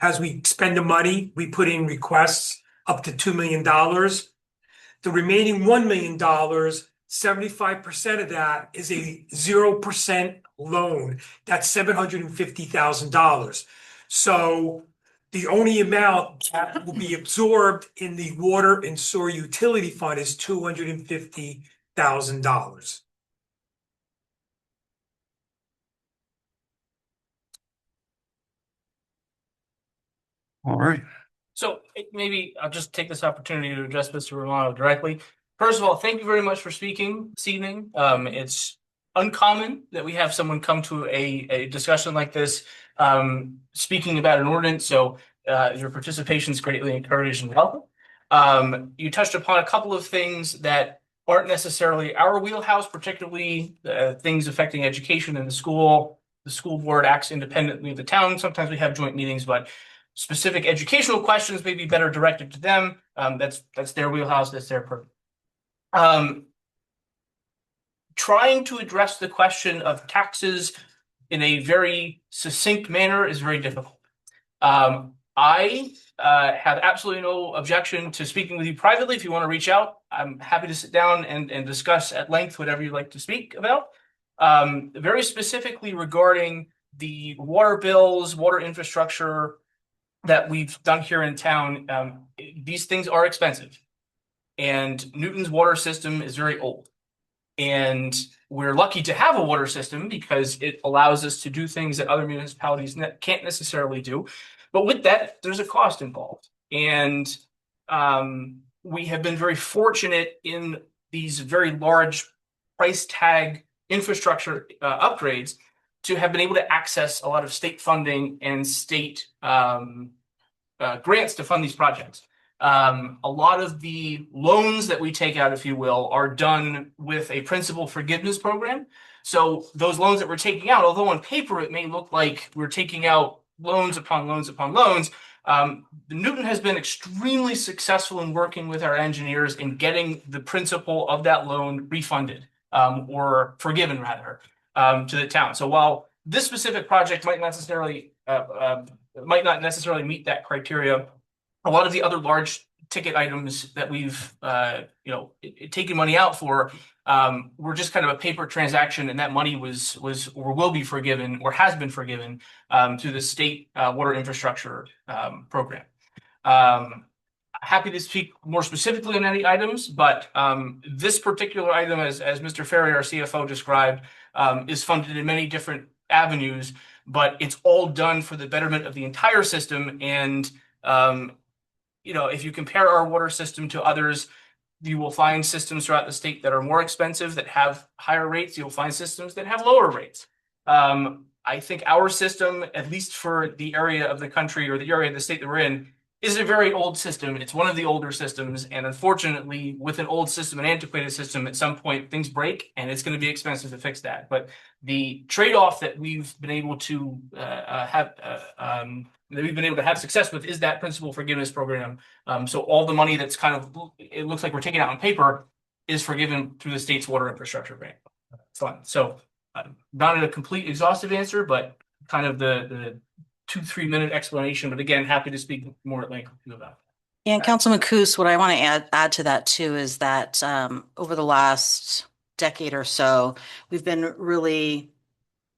as we spend the money, we put in requests up to $2 million. The remaining $1 million, 75% of that is a 0% loan. That's $750,000. So the only amount that will be absorbed in the water and sewer utility fund is $250,000. All right. So maybe I'll just take this opportunity to address Mr. Romano directly. First of all, thank you very much for speaking this evening. It's uncommon that we have someone come to a discussion like this, speaking about an ordinance. So your participation is greatly encouraged and welcome. You touched upon a couple of things that aren't necessarily our wheelhouse, particularly things affecting education in the school. The school board acts independently of the town. Sometimes we have joint meetings, but specific educational questions may be better directed to them. That's their wheelhouse. That's their purview. Trying to address the question of taxes in a very succinct manner is very difficult. I have absolutely no objection to speaking with you privately. If you want to reach out, I'm happy to sit down and discuss at length whatever you'd like to speak about. very specifically regarding the water bills, water infrastructure that we've done here in town. These things are expensive, and Newton's water system is very old. And we're lucky to have a water system because it allows us to do things that other municipalities can't necessarily do. But with that, there's a cost involved. And we have been very fortunate in these very large price tag infrastructure upgrades to have been able to access a lot of state funding and state grants to fund these projects. A lot of the loans that we take out, if you will, are done with a principal forgiveness program. So those loans that we're taking out, although on paper it may look like we're taking out loans upon loans upon loans, Newton has been extremely successful in working with our engineers in getting the principal of that loan refunded, or forgiven rather, to the town. So while this specific project might not necessarily meet that criteria, a lot of the other large ticket items that we've taken money out for were just kind of a paper transaction, and that money was or will be forgiven or has been forgiven through the state water infrastructure program. Happy to speak more specifically on any items, but this particular item, as Mr. Ferry, our CFO, described, is funded in many different avenues, but it's all done for the betterment of the entire system. And if you compare our water system to others, you will find systems throughout the state that are more expensive, that have higher rates. You'll find systems that have lower rates. I think our system, at least for the area of the country or the area of the state that we're in, is a very old system. It's one of the older systems. And unfortunately, with an old system, an antiquated system, at some point things break and it's going to be expensive to fix that. But the trade-off that we've been able to have success with is that principal forgiveness program. So all the money that's it looks like we're taking out on paper is forgiven through the state's water infrastructure grant fund. So not a complete exhaustive answer, but kind of the 2-3 minute explanation. But again, happy to speak more at length about it. And Councilman Coos, what I want to add to that too is that over the last decade or so, we've been really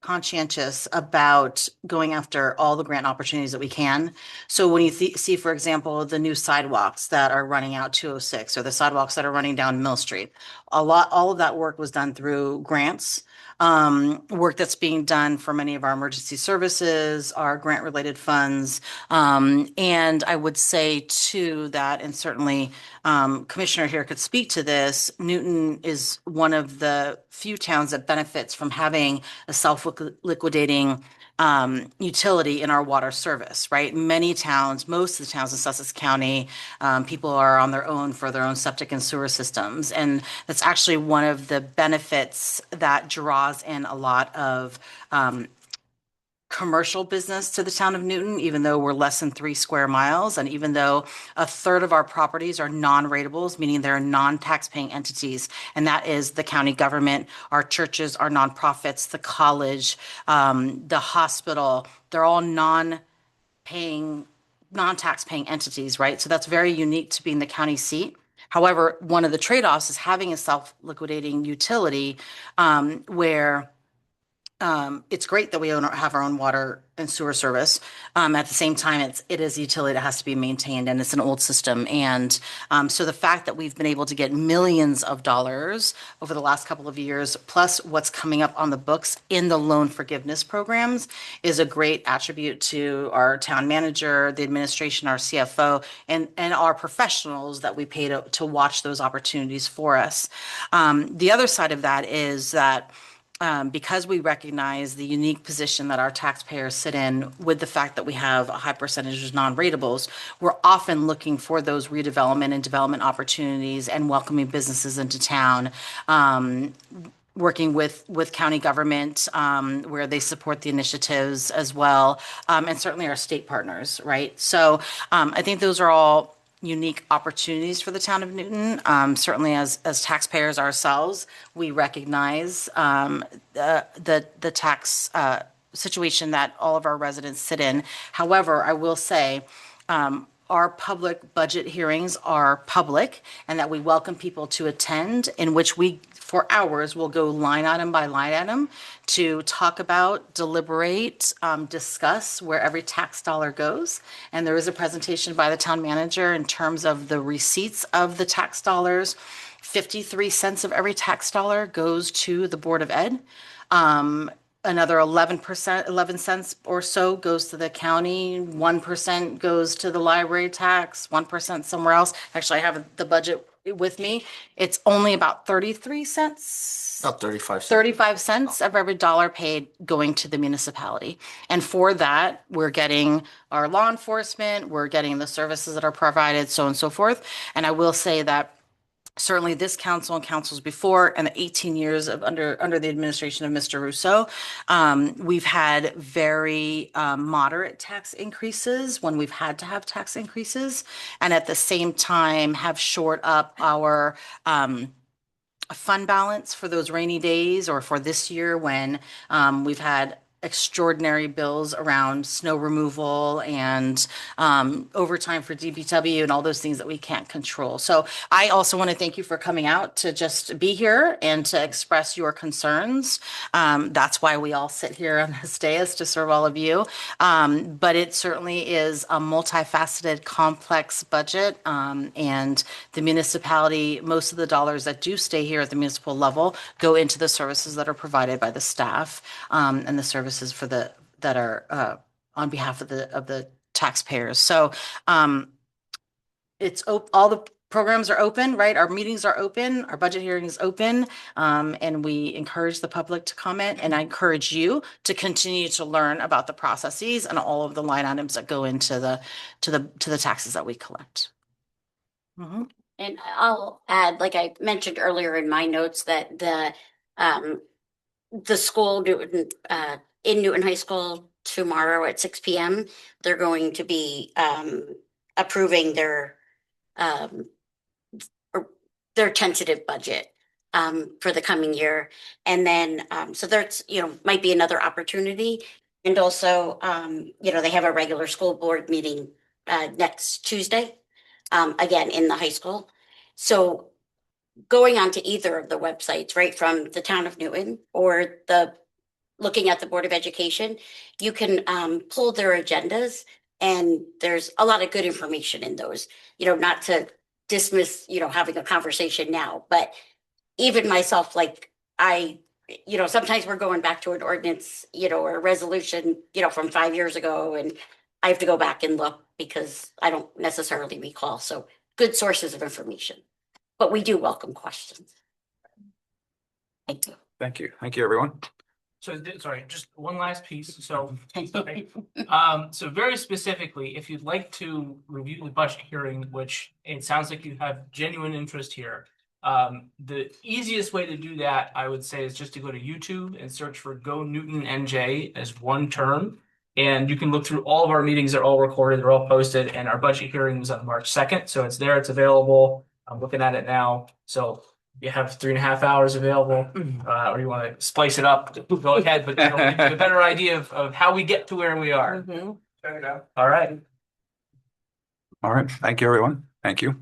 conscientious about going after all the grant opportunities that we can. So when you see, for example, the new sidewalks that are running out 206 or the sidewalks that are running down Mill Street, all of that work was done through grants. Work that's being done for many of our emergency services, our grant related funds. And I would say too that, and certainly Commissioner here could speak to this, Newton is one of the few towns that benefits from having a self-liquidating utility in our water service, right? Many towns, most of the towns in Sussex County, people are on their own for their own septic and sewer systems. And that's actually one of the benefits that draws in a lot of commercial business to the town of Newton, even though we're less than 3 square miles. And even though a third of our properties are non-ratables, meaning they're non-tax-paying entities, and that is the county government, our churches, our nonprofits, the college, the hospital, they're all non-tax-paying entities, right? So that's very unique to being the county seat. However, one of the trade-offs is having a self-liquidating utility where it's great that we have our own water and sewer service. At the same time, it is a utility that has to be maintained, and it's an old system. And so the fact that we've been able to get millions of dollars over the last couple of years, plus what's coming up on the books in the loan forgiveness programs, is a great attribute to our town manager, the administration, our CFO, and our professionals that we pay to watch those opportunities for us. The other side of that is that because we recognize the unique position that our taxpayers sit in with the fact that we have a high percentage of non-ratables, we're often looking for those redevelopment and development opportunities and welcoming businesses into town, working with county government where they support the initiatives as well, and certainly our state partners, right? So I think those are all unique opportunities for the town of Newton. Certainly as taxpayers ourselves, we recognize the tax situation that all of our residents sit in. However, I will say our public budget hearings are public and that we welcome people to attend, in which we for hours, we'll go line item by line item to talk about, deliberate, discuss where every tax dollar goes. And there is a presentation by the town manager in terms of the receipts of the tax dollars. 53 cents of every tax dollar goes to the Board of Ed. Another 11%, 11 cents or so goes to the county, 1% goes to the library tax, 1% somewhere else. Actually, I have the budget with me. It's only about 33 cents. About 35 cents. 35 cents of every dollar paid going to the municipality. And for that, we're getting our law enforcement, we're getting the services that are provided, so on and so forth. And I will say that certainly this council and councils before and the 18 years of under the administration of Mr. Russo, we've had very moderate tax increases when we've had to have tax increases, and at the same time have shored up our fund balance for those rainy days, or for this year when we've had extraordinary bills around snow removal and overtime for DPW and all those things that we can't control. So I also want to thank you for coming out to just be here and to express your concerns. That's why we all sit here on this dais to serve all of you. But it certainly is a multifaceted, complex budget. And the municipality, most of the dollars that do stay here at the municipal level go into the services that are provided by the staff and the services for that are on behalf of the taxpayers. So it's all the programs are open, right? Our meetings are open, our budget hearing is open, and we encourage the public to comment. And I encourage you to continue to learn about the processes and all of the line items that go into the taxes that we collect. Mm-hmm. And I'll add, like I mentioned earlier in my notes, that the school in Newton High School tomorrow at 6 p.m. they're going to be approving their tentative budget for the coming year, and then so there's might be another opportunity, and also they have a regular school board meeting next Tuesday, again in the high school. So going on to either of the websites, right, from the town of Newton or looking at the Board of Education, you can pull their agendas, and there's a lot of good information in those. Not to dismiss, having a conversation now, but even myself, like sometimes we're going back to an ordinance, or a resolution, from 5 years ago, and I have to go back and look because I don't necessarily recall. So good sources of information, but we do welcome questions. Thank you. Thank you. Thank you, everyone. So, sorry, just one last piece. So, so very specifically, if you'd like to review the budget hearing, which it sounds like you have genuine interest here, the easiest way to do that, I would say, is just to go to YouTube and search for Go Newton NJ as one term. And you can look through all of our meetings. They're all recorded. They're all posted. And our budget hearing was on March 2nd. So it's there. It's available. I'm looking at it now. So you have 3.5 hours available, or you want to splice it up, go ahead, but give you a better idea of how we get to where we are. Mm-hmm. Check it out. All right. All right. Thank you, everyone. Thank you.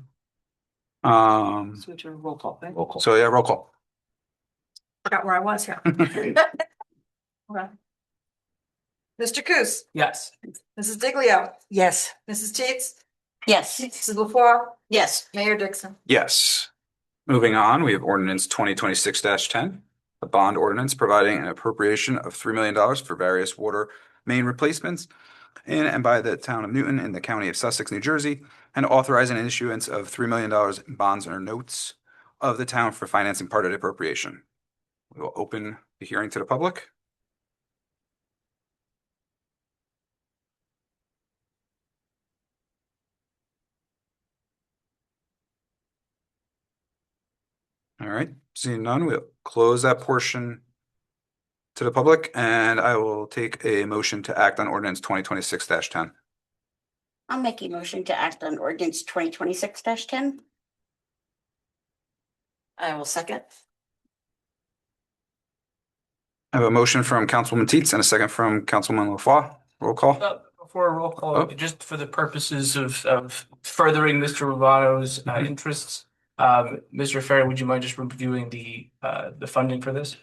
Switch to roll call. Right? Roll call. So yeah, roll call. Forgot where I was here. Okay. Mr. Coos, Yes. Mrs. Diglio, Yes. Mrs. Teets, Yes. Mrs. LaFois, Yes. Mayor Dixon. Yes. Moving on, we have ordinance 2026-10, a bond ordinance providing an appropriation of $3 million for various water main replacements in and by the town of Newton in the county of Sussex, New Jersey, and authorizing an issuance of $3 million in bonds or notes of the town for financing part of the appropriation. We will open the hearing to the public. All right, seeing none, we'll close that portion to the public, and I will take a motion to act on ordinance 2026-10. I'll make a motion to act on ordinance 2026-10. I will second. I have a motion from Councilwoman Teets and a second from Councilman LaFois. Roll call. Before a roll call, just for the purposes of furthering Mr. Romano's interests, Mr. Ferry, would you mind just reviewing the funding for this?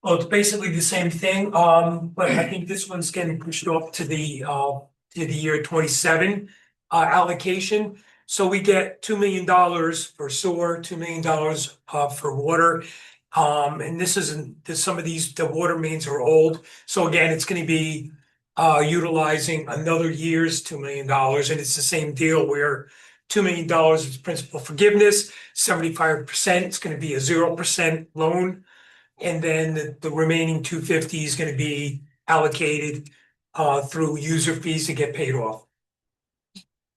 Well, it's basically the same thing, but I think this one's getting pushed off to the year 27 allocation. So we get $2 million for sewer, $2 million for water. And this isn't, some of these, the water mains are old. So again, it's gonna be utilizing another year's $2 million, and it's the same deal where $2 million is principal forgiveness, 75% it's gonna be a 0% loan. And then the remaining 250 is gonna be allocated through user fees to get paid off.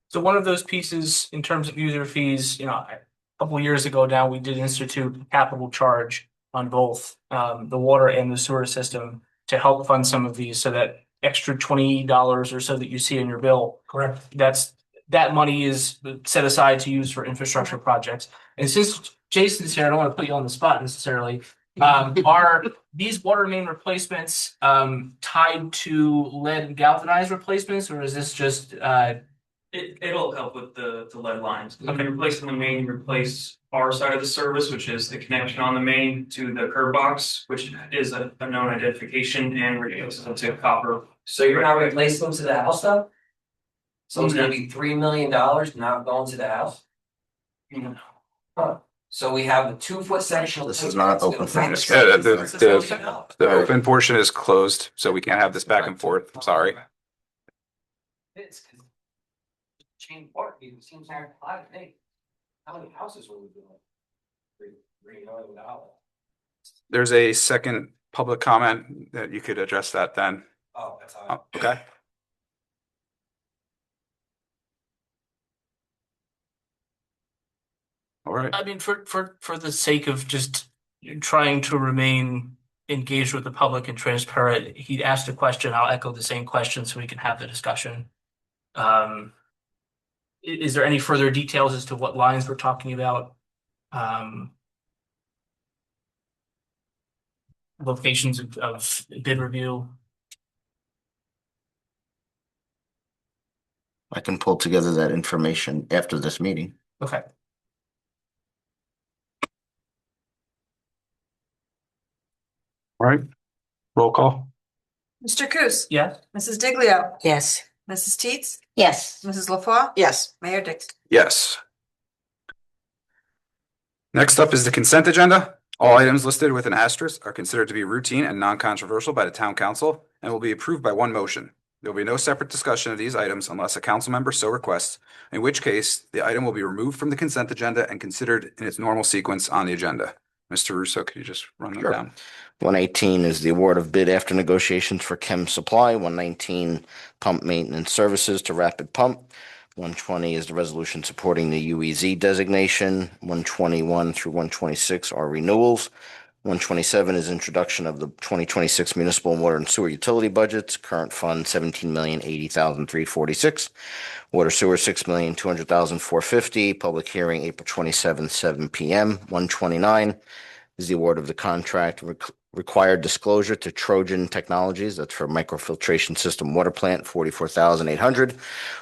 So one of those pieces in terms of user fees, a couple of years ago now, we did institute a capital charge on both the water and the sewer system to help fund some of these, so that extra $20 or so that you see in your bill. Correct. That money is set aside to use for infrastructure projects. And since Jason's here, I don't want to put you on the spot necessarily. Are these water main replacements tied to lead and galvanized replacements, or is this just It'll help with the lead lines. When you replace the main, you replace our side of the service, which is the connection on the main to the curb box, which is a known identification, and replaces them to copper. So you're not replacing them to the house though? So it's gonna be $3 million not going to the house? Huh. So we have a 2-foot section. This is not open for Yeah, the open portion is closed, so we can't have this back and forth. I'm sorry. Chain part, it seems like hey, how many houses are we doing? $3 million. There's a second public comment that you could address that then. Oh, that's how. Okay. All right. I mean, for the sake of just trying to remain engaged with the public and transparent, he'd asked a question. I'll echo the same question so we can have the discussion. Is there any further details as to what lines we're talking about? Locations of bid review? I can pull together that information after this meeting. Okay. All right. Roll call. Mr. Coos? Yes. Mrs. Diglio? Yes. Mrs. Teets? Yes. Mrs. LaFois? Yes. Mayor Dixon? Yes. Next up is the consent agenda. All items listed with an asterisk are considered to be routine and non-controversial by the town council and will be approved by one motion. There will be no separate discussion of these items unless a council member so requests, in which case the item will be removed from the consent agenda and considered in its normal sequence on the agenda. Mr. Russo, could you just run them down? 118 is the award of bid after negotiations for Chem Supply. 119 pump maintenance services to Rapid Pump. 120 is the resolution supporting the UEZ designation. 121 through 126 are renewals. 127 is introduction of the 2026 municipal water and sewer utility budgets. Current fund $17,080,346. Water sewer $6,200,450. Public hearing April 27th, 7 p.m. 129 is the award of the contract required disclosure to Trojan Technologies. That's for microfiltration system water plant, $44,800.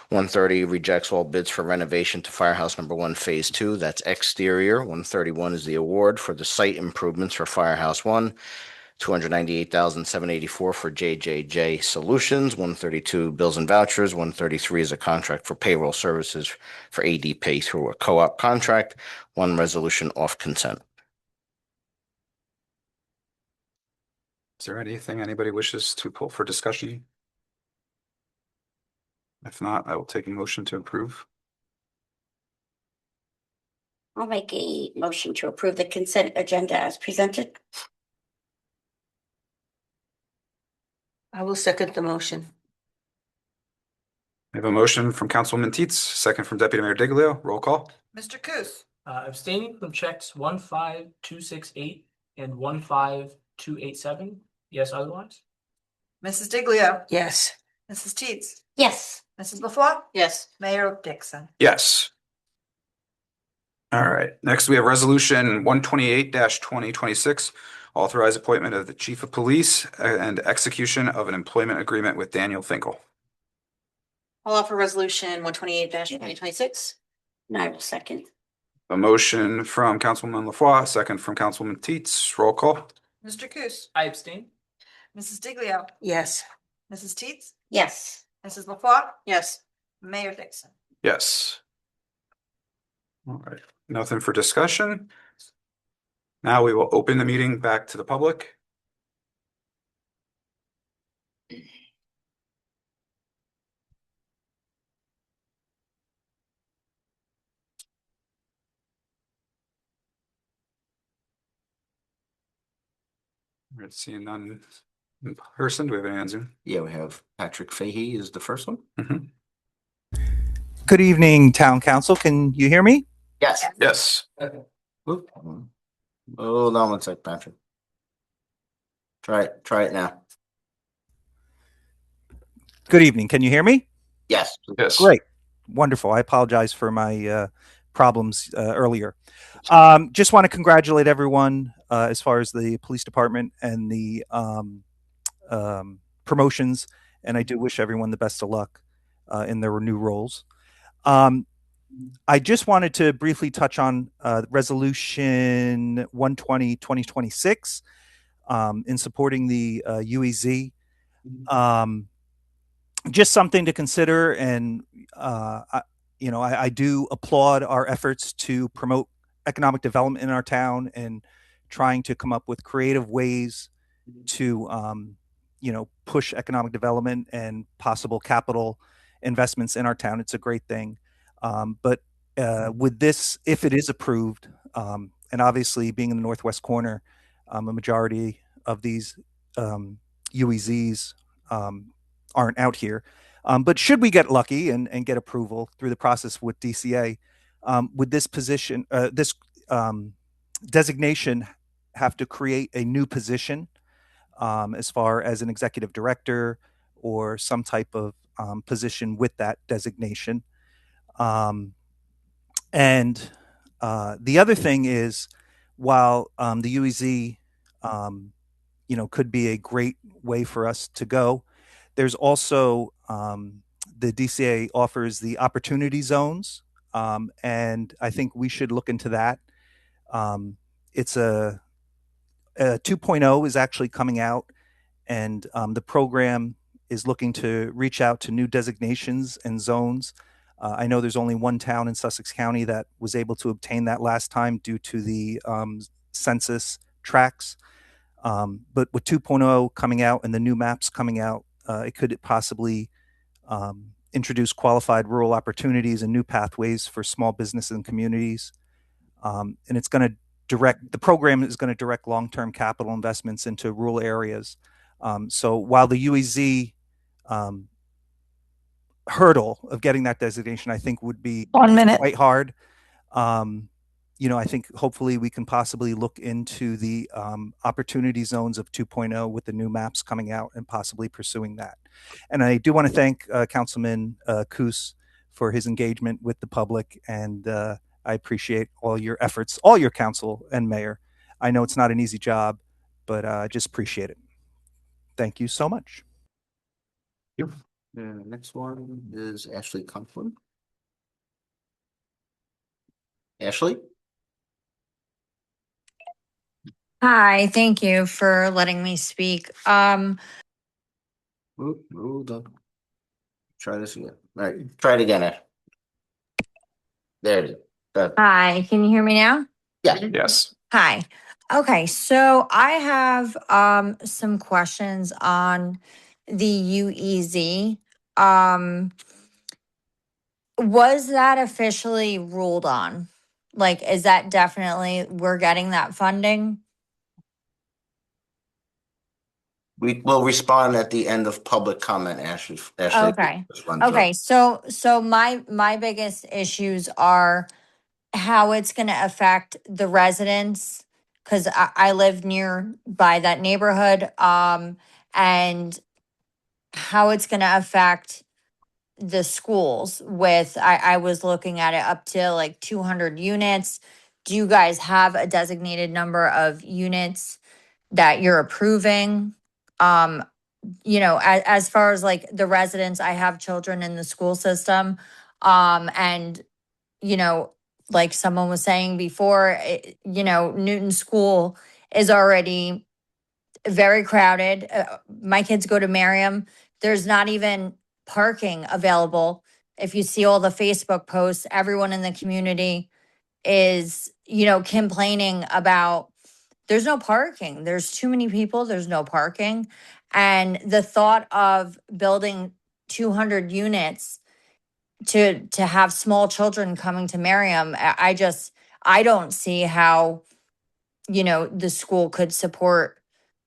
130 rejects all bids for renovation to Firehouse Number 1 Phase 2. That's exterior. 131 is the award for the site improvements for Firehouse 1. $298,784 for JJJ Solutions. 132 bills and vouchers. 133 is a contract for payroll services for ADP through a co-op contract. One resolution off consent. Is there anything anybody wishes to pull for discussion? If not, I will take a motion to approve. I'll make a motion to approve the consent agenda as presented. I will second the motion. I have a motion from Councilwoman Teets, second from Deputy Mayor Diglio. Roll call. Mr. Coos? Abstaining from checks 15268 and 15287. Yes, otherwise? Mrs. Diglio? Yes. Mrs. Teets? Yes. Mrs. LaFois? Yes. Mayor Dixon? Yes. All right. Next, we have resolution 128-2026. Authorize appointment of the chief of police and execution of an employment agreement with Daniel Finkel. I'll offer resolution 128-2026. And I will second. A motion from Councilwoman LaFois, second from Councilwoman Teets. Roll call. Mr. Coos, I abstain. Mrs. Diglio, Yes. Mrs. Teets, Yes. Mrs. LaFois, Yes. Mayor Dixon. Yes. All right, nothing for discussion. Now we will open the meeting back to the public. We're seeing none in person. Do we have any on Zoom? Yeah, we have Patrick Fahey is the first one. Good evening, Town Council. Can you hear me? Yes. Yes. Oop. Hold on one sec, Patrick. Try it now. Good evening. Can you hear me? Yes. Yes. Great. Wonderful. I apologize for my problems earlier. Just want to congratulate everyone as far as the police department and the promotions. And I do wish everyone the best of luck in their new roles. I just wanted to briefly touch on Resolution 120, 2026 in supporting the UEZ. Just something to consider. And, I do applaud our efforts to promote economic development in our town and trying to come up with creative ways to, push economic development and possible capital investments in our town. It's a great thing. But with this, if it is approved, and obviously being in the northwest corner, a majority of these UEZs aren't out here. But should we get lucky and get approval through the process with DCA, would this position, this designation have to create a new position as far as an executive director or some type of position with that designation? And the other thing is, while the UEZ, could be a great way for us to go, there's also the DCA offers the opportunity zones, and I think we should look into that. It's a 2.0 is actually coming out, and the program is looking to reach out to new designations and zones. I know there's only one town in Sussex County that was able to obtain that last time due to the census tracts. But with 2.0 coming out and the new maps coming out, it could possibly introduce qualified rural opportunities and new pathways for small businesses and communities. And it's going to the program is going to direct long-term capital investments into rural areas. So while the UEZ hurdle of getting that designation, I think would be quite hard. I think hopefully we can possibly look into the opportunity zones of 2.0 with the new maps coming out and possibly pursuing that. And I do want to thank Councilman Coos for his engagement with the public, and I appreciate all your efforts, all your council and mayor. I know it's not an easy job, but I just appreciate it. Thank you so much. The next one is Ashley Conklin. Ashley? Hi, thank you for letting me speak. Hold on. Try this again. All right, try it again, Ash. There it is. Hi, can you hear me now? Yeah. Yes. Hi. Okay, so I have some questions on the UEZ. Was that officially ruled on? Like, is that definitely we're getting that funding? We will respond at the end of public comment, Ashley. Okay. Okay, so my biggest issues are how it's going to affect the residents, because I live near by that neighborhood, and how it's going to affect the schools with, I was looking at it up to like 200 units. Do you guys have a designated number of units that you're approving? As far as like the residents, I have children in the school system. And, like someone was saying before, Newton School is already very crowded. My kids go to Merriam. There's not even parking available. If you see all the Facebook posts, everyone in the community is, complaining about there's no parking. There's too many people. There's no parking. And the thought of building 200 units to have small children coming to Merriam, I don't see how, the school could support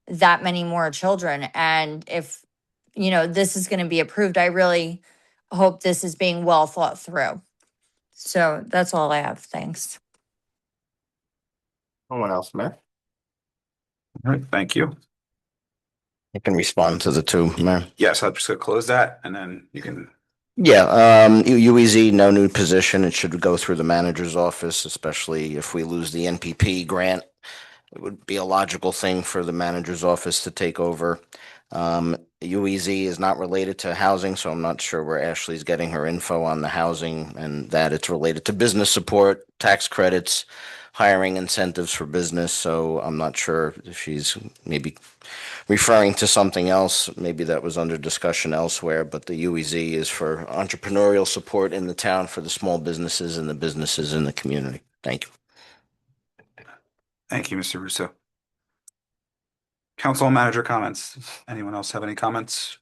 that many more children. And if, this is going to be approved, I really hope this is being well thought through. So that's all I have. Thanks. No one else, Mayor? All right, thank you. I can respond to the two, Mayor. Yes, I'm just gonna close that and then you can. Yeah, UEZ, no new position. It should go through the manager's office, especially if we lose the NPP grant. It would be a logical thing for the manager's office to take over. UEZ is not related to housing, so I'm not sure where Ashley's getting her info on the housing and that it's related to business support, tax credits, hiring incentives for business. So I'm not sure if she's maybe referring to something else. Maybe that was under discussion elsewhere, but the UEZ is for entrepreneurial support in the town for the small businesses and the businesses in the community. Thank you. Thank you, Mr. Russo. Council manager comments. Anyone else have any comments?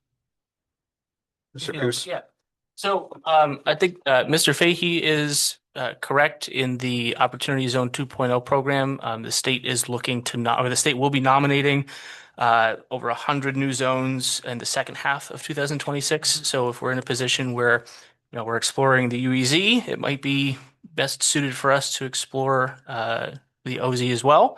Mr. Cruz? Yeah. So I think Mr. Fahey is correct in the Opportunity Zone 2.0 program. The state is looking to the state will be nominating over 100 new zones in the second half of 2026. So if we're in a position where we're exploring the UEZ, it might be best suited for us to explore the OZ as well.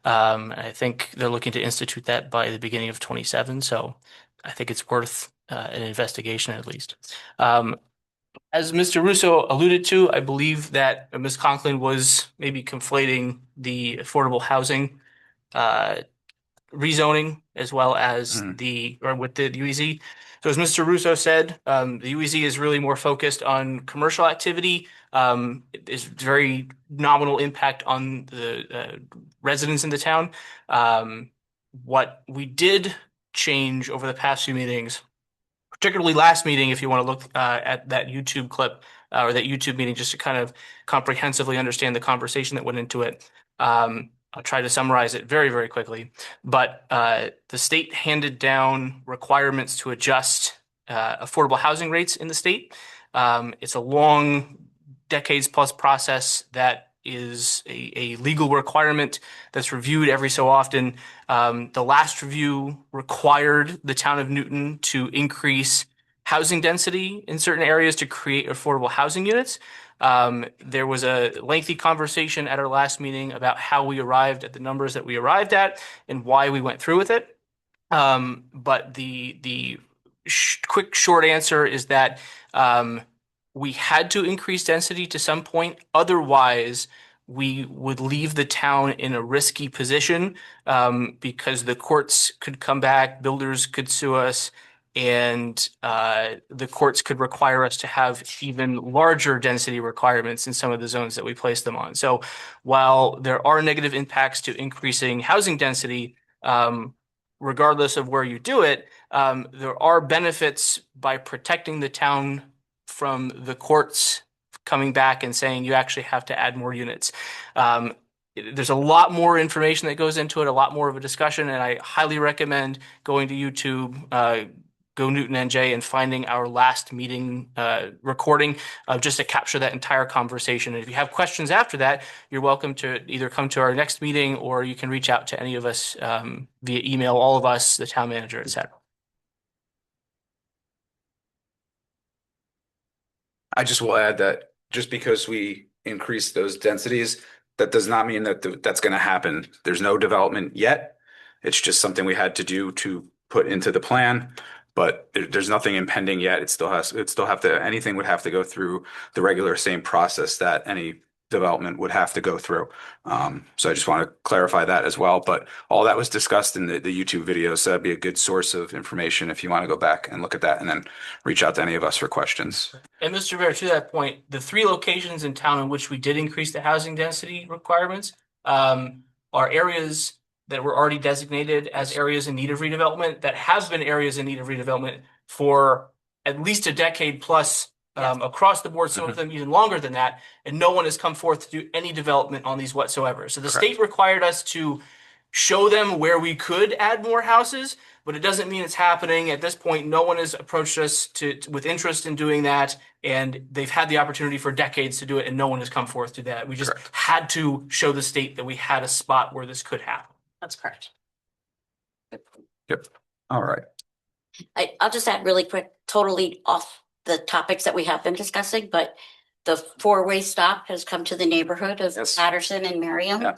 I think they're looking to institute that by the beginning of 27. So I think it's worth an investigation at least. As Mr. Russo alluded to, I believe that Ms. Conklin was maybe conflating the affordable housing rezoning as well as with the UEZ. So as Mr. Russo said, the UEZ is really more focused on commercial activity. There's very nominal impact on the residents in the town. What we did change over the past few meetings, particularly last meeting, if you want to look at that YouTube clip or that YouTube meeting, just to kind of comprehensively understand the conversation that went into it. I'll try to summarize it very, very quickly. But the state handed down requirements to adjust affordable housing rates in the state. It's a long, decades plus process that is a legal requirement that's reviewed every so often. The last review required the town of Newton to increase housing density in certain areas to create affordable housing units. There was a lengthy conversation at our last meeting about how we arrived at the numbers that we arrived at and why we went through with it. But the quick short answer is that we had to increase density to some point. Otherwise, we would leave the town in a risky position because the courts could come back, builders could sue us, and the courts could require us to have even larger density requirements in some of the zones that we place them on. So while there are negative impacts to increasing housing density, regardless of where you do it, there are benefits by protecting the town from the courts coming back and saying you actually have to add more units. There's a lot more information that goes into it, a lot more of a discussion, and I highly recommend going to YouTube, Go Newton NJ, and finding our last meeting recording just to capture that entire conversation. And if you have questions after that, you're welcome to either come to our next meeting or you can reach out to any of us via email, all of us, the town manager, etc. I just will add that just because we increase those densities, that does not mean that that's going to happen. There's no development yet. It's just something we had to do to put into the plan, but there's nothing impending yet. Anything would have to go through the regular same process that any development would have to go through. So I just want to clarify that as well. But all that was discussed in the YouTube video, so that'd be a good source of information if you want to go back and look at that and then reach out to any of us for questions. And Mr. Mayor, to that point, the 3 locations in town in which we did increase the housing density requirements are areas that were already designated as areas in need of redevelopment, that have been areas in need of redevelopment for at least a decade plus, across the board, some of them even longer than that, and no one has come forth to do any development on these whatsoever. So the Correct. state required us to show them where we could add more houses, but it doesn't mean it's happening. At this point, no one has approached us with interest in doing that, and they've had the opportunity for decades to do it, and no one has come forth to that. We just had to show the state that we had a spot where this could happen. That's correct. Yep. All right. I'll just add really quick, totally off the topics that we have been discussing, but the 4-way stop has come to the neighborhood of Patterson and Merriam. Yeah.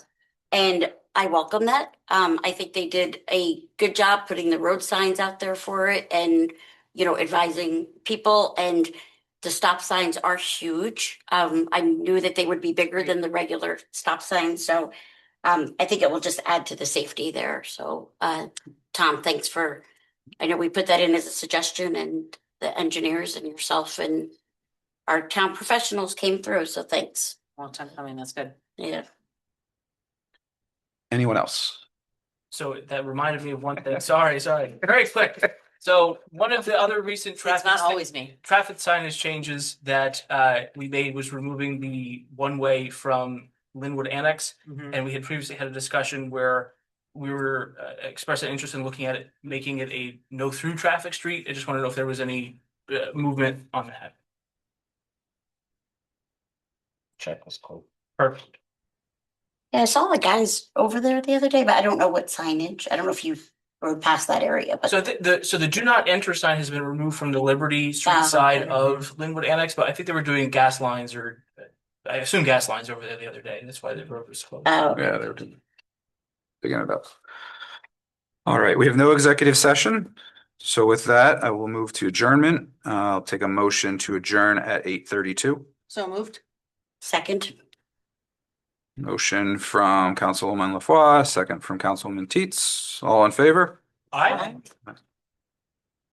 And I welcome that. I think they did a good job putting the road signs out there for it and, you know, advising people, and the stop signs are huge. I knew that they would be bigger than the regular stop signs. So I think it will just add to the safety there. So Tom, thanks for, I know we put that in as a suggestion, and the engineers and yourself and our town professionals came through. So thanks. Long time coming, that's good. Yeah. Anyone else? So that reminded me of one thing. Sorry, very quick. So one of the other recent traffic. not always me. Traffic signage changes that we made was removing the one-way from Linwood Annex. And we had previously had a discussion where we were expressing interest in looking at it, making it a no-through traffic street. I just want to know if there was any movement on that. Check was cool. Perfect. Yeah, I saw the guys over there the other day, but I don't know what signage. I don't know if you rode past that area, but So the do not enter sign has been removed from the Liberty Street Oh, side okay. of Linwood Annex, but I think they were doing gas lines, or I assume gas lines over there the other day. That's why the road was closed. Oh. Yeah, they were digging it up. All right, we have no executive session. So with that, I will move to adjournment. I'll take a motion to adjourn at 8:32. So moved. second. Motion from Councilwoman LaFois, second from Councilwoman Teets. All in favor? Aye.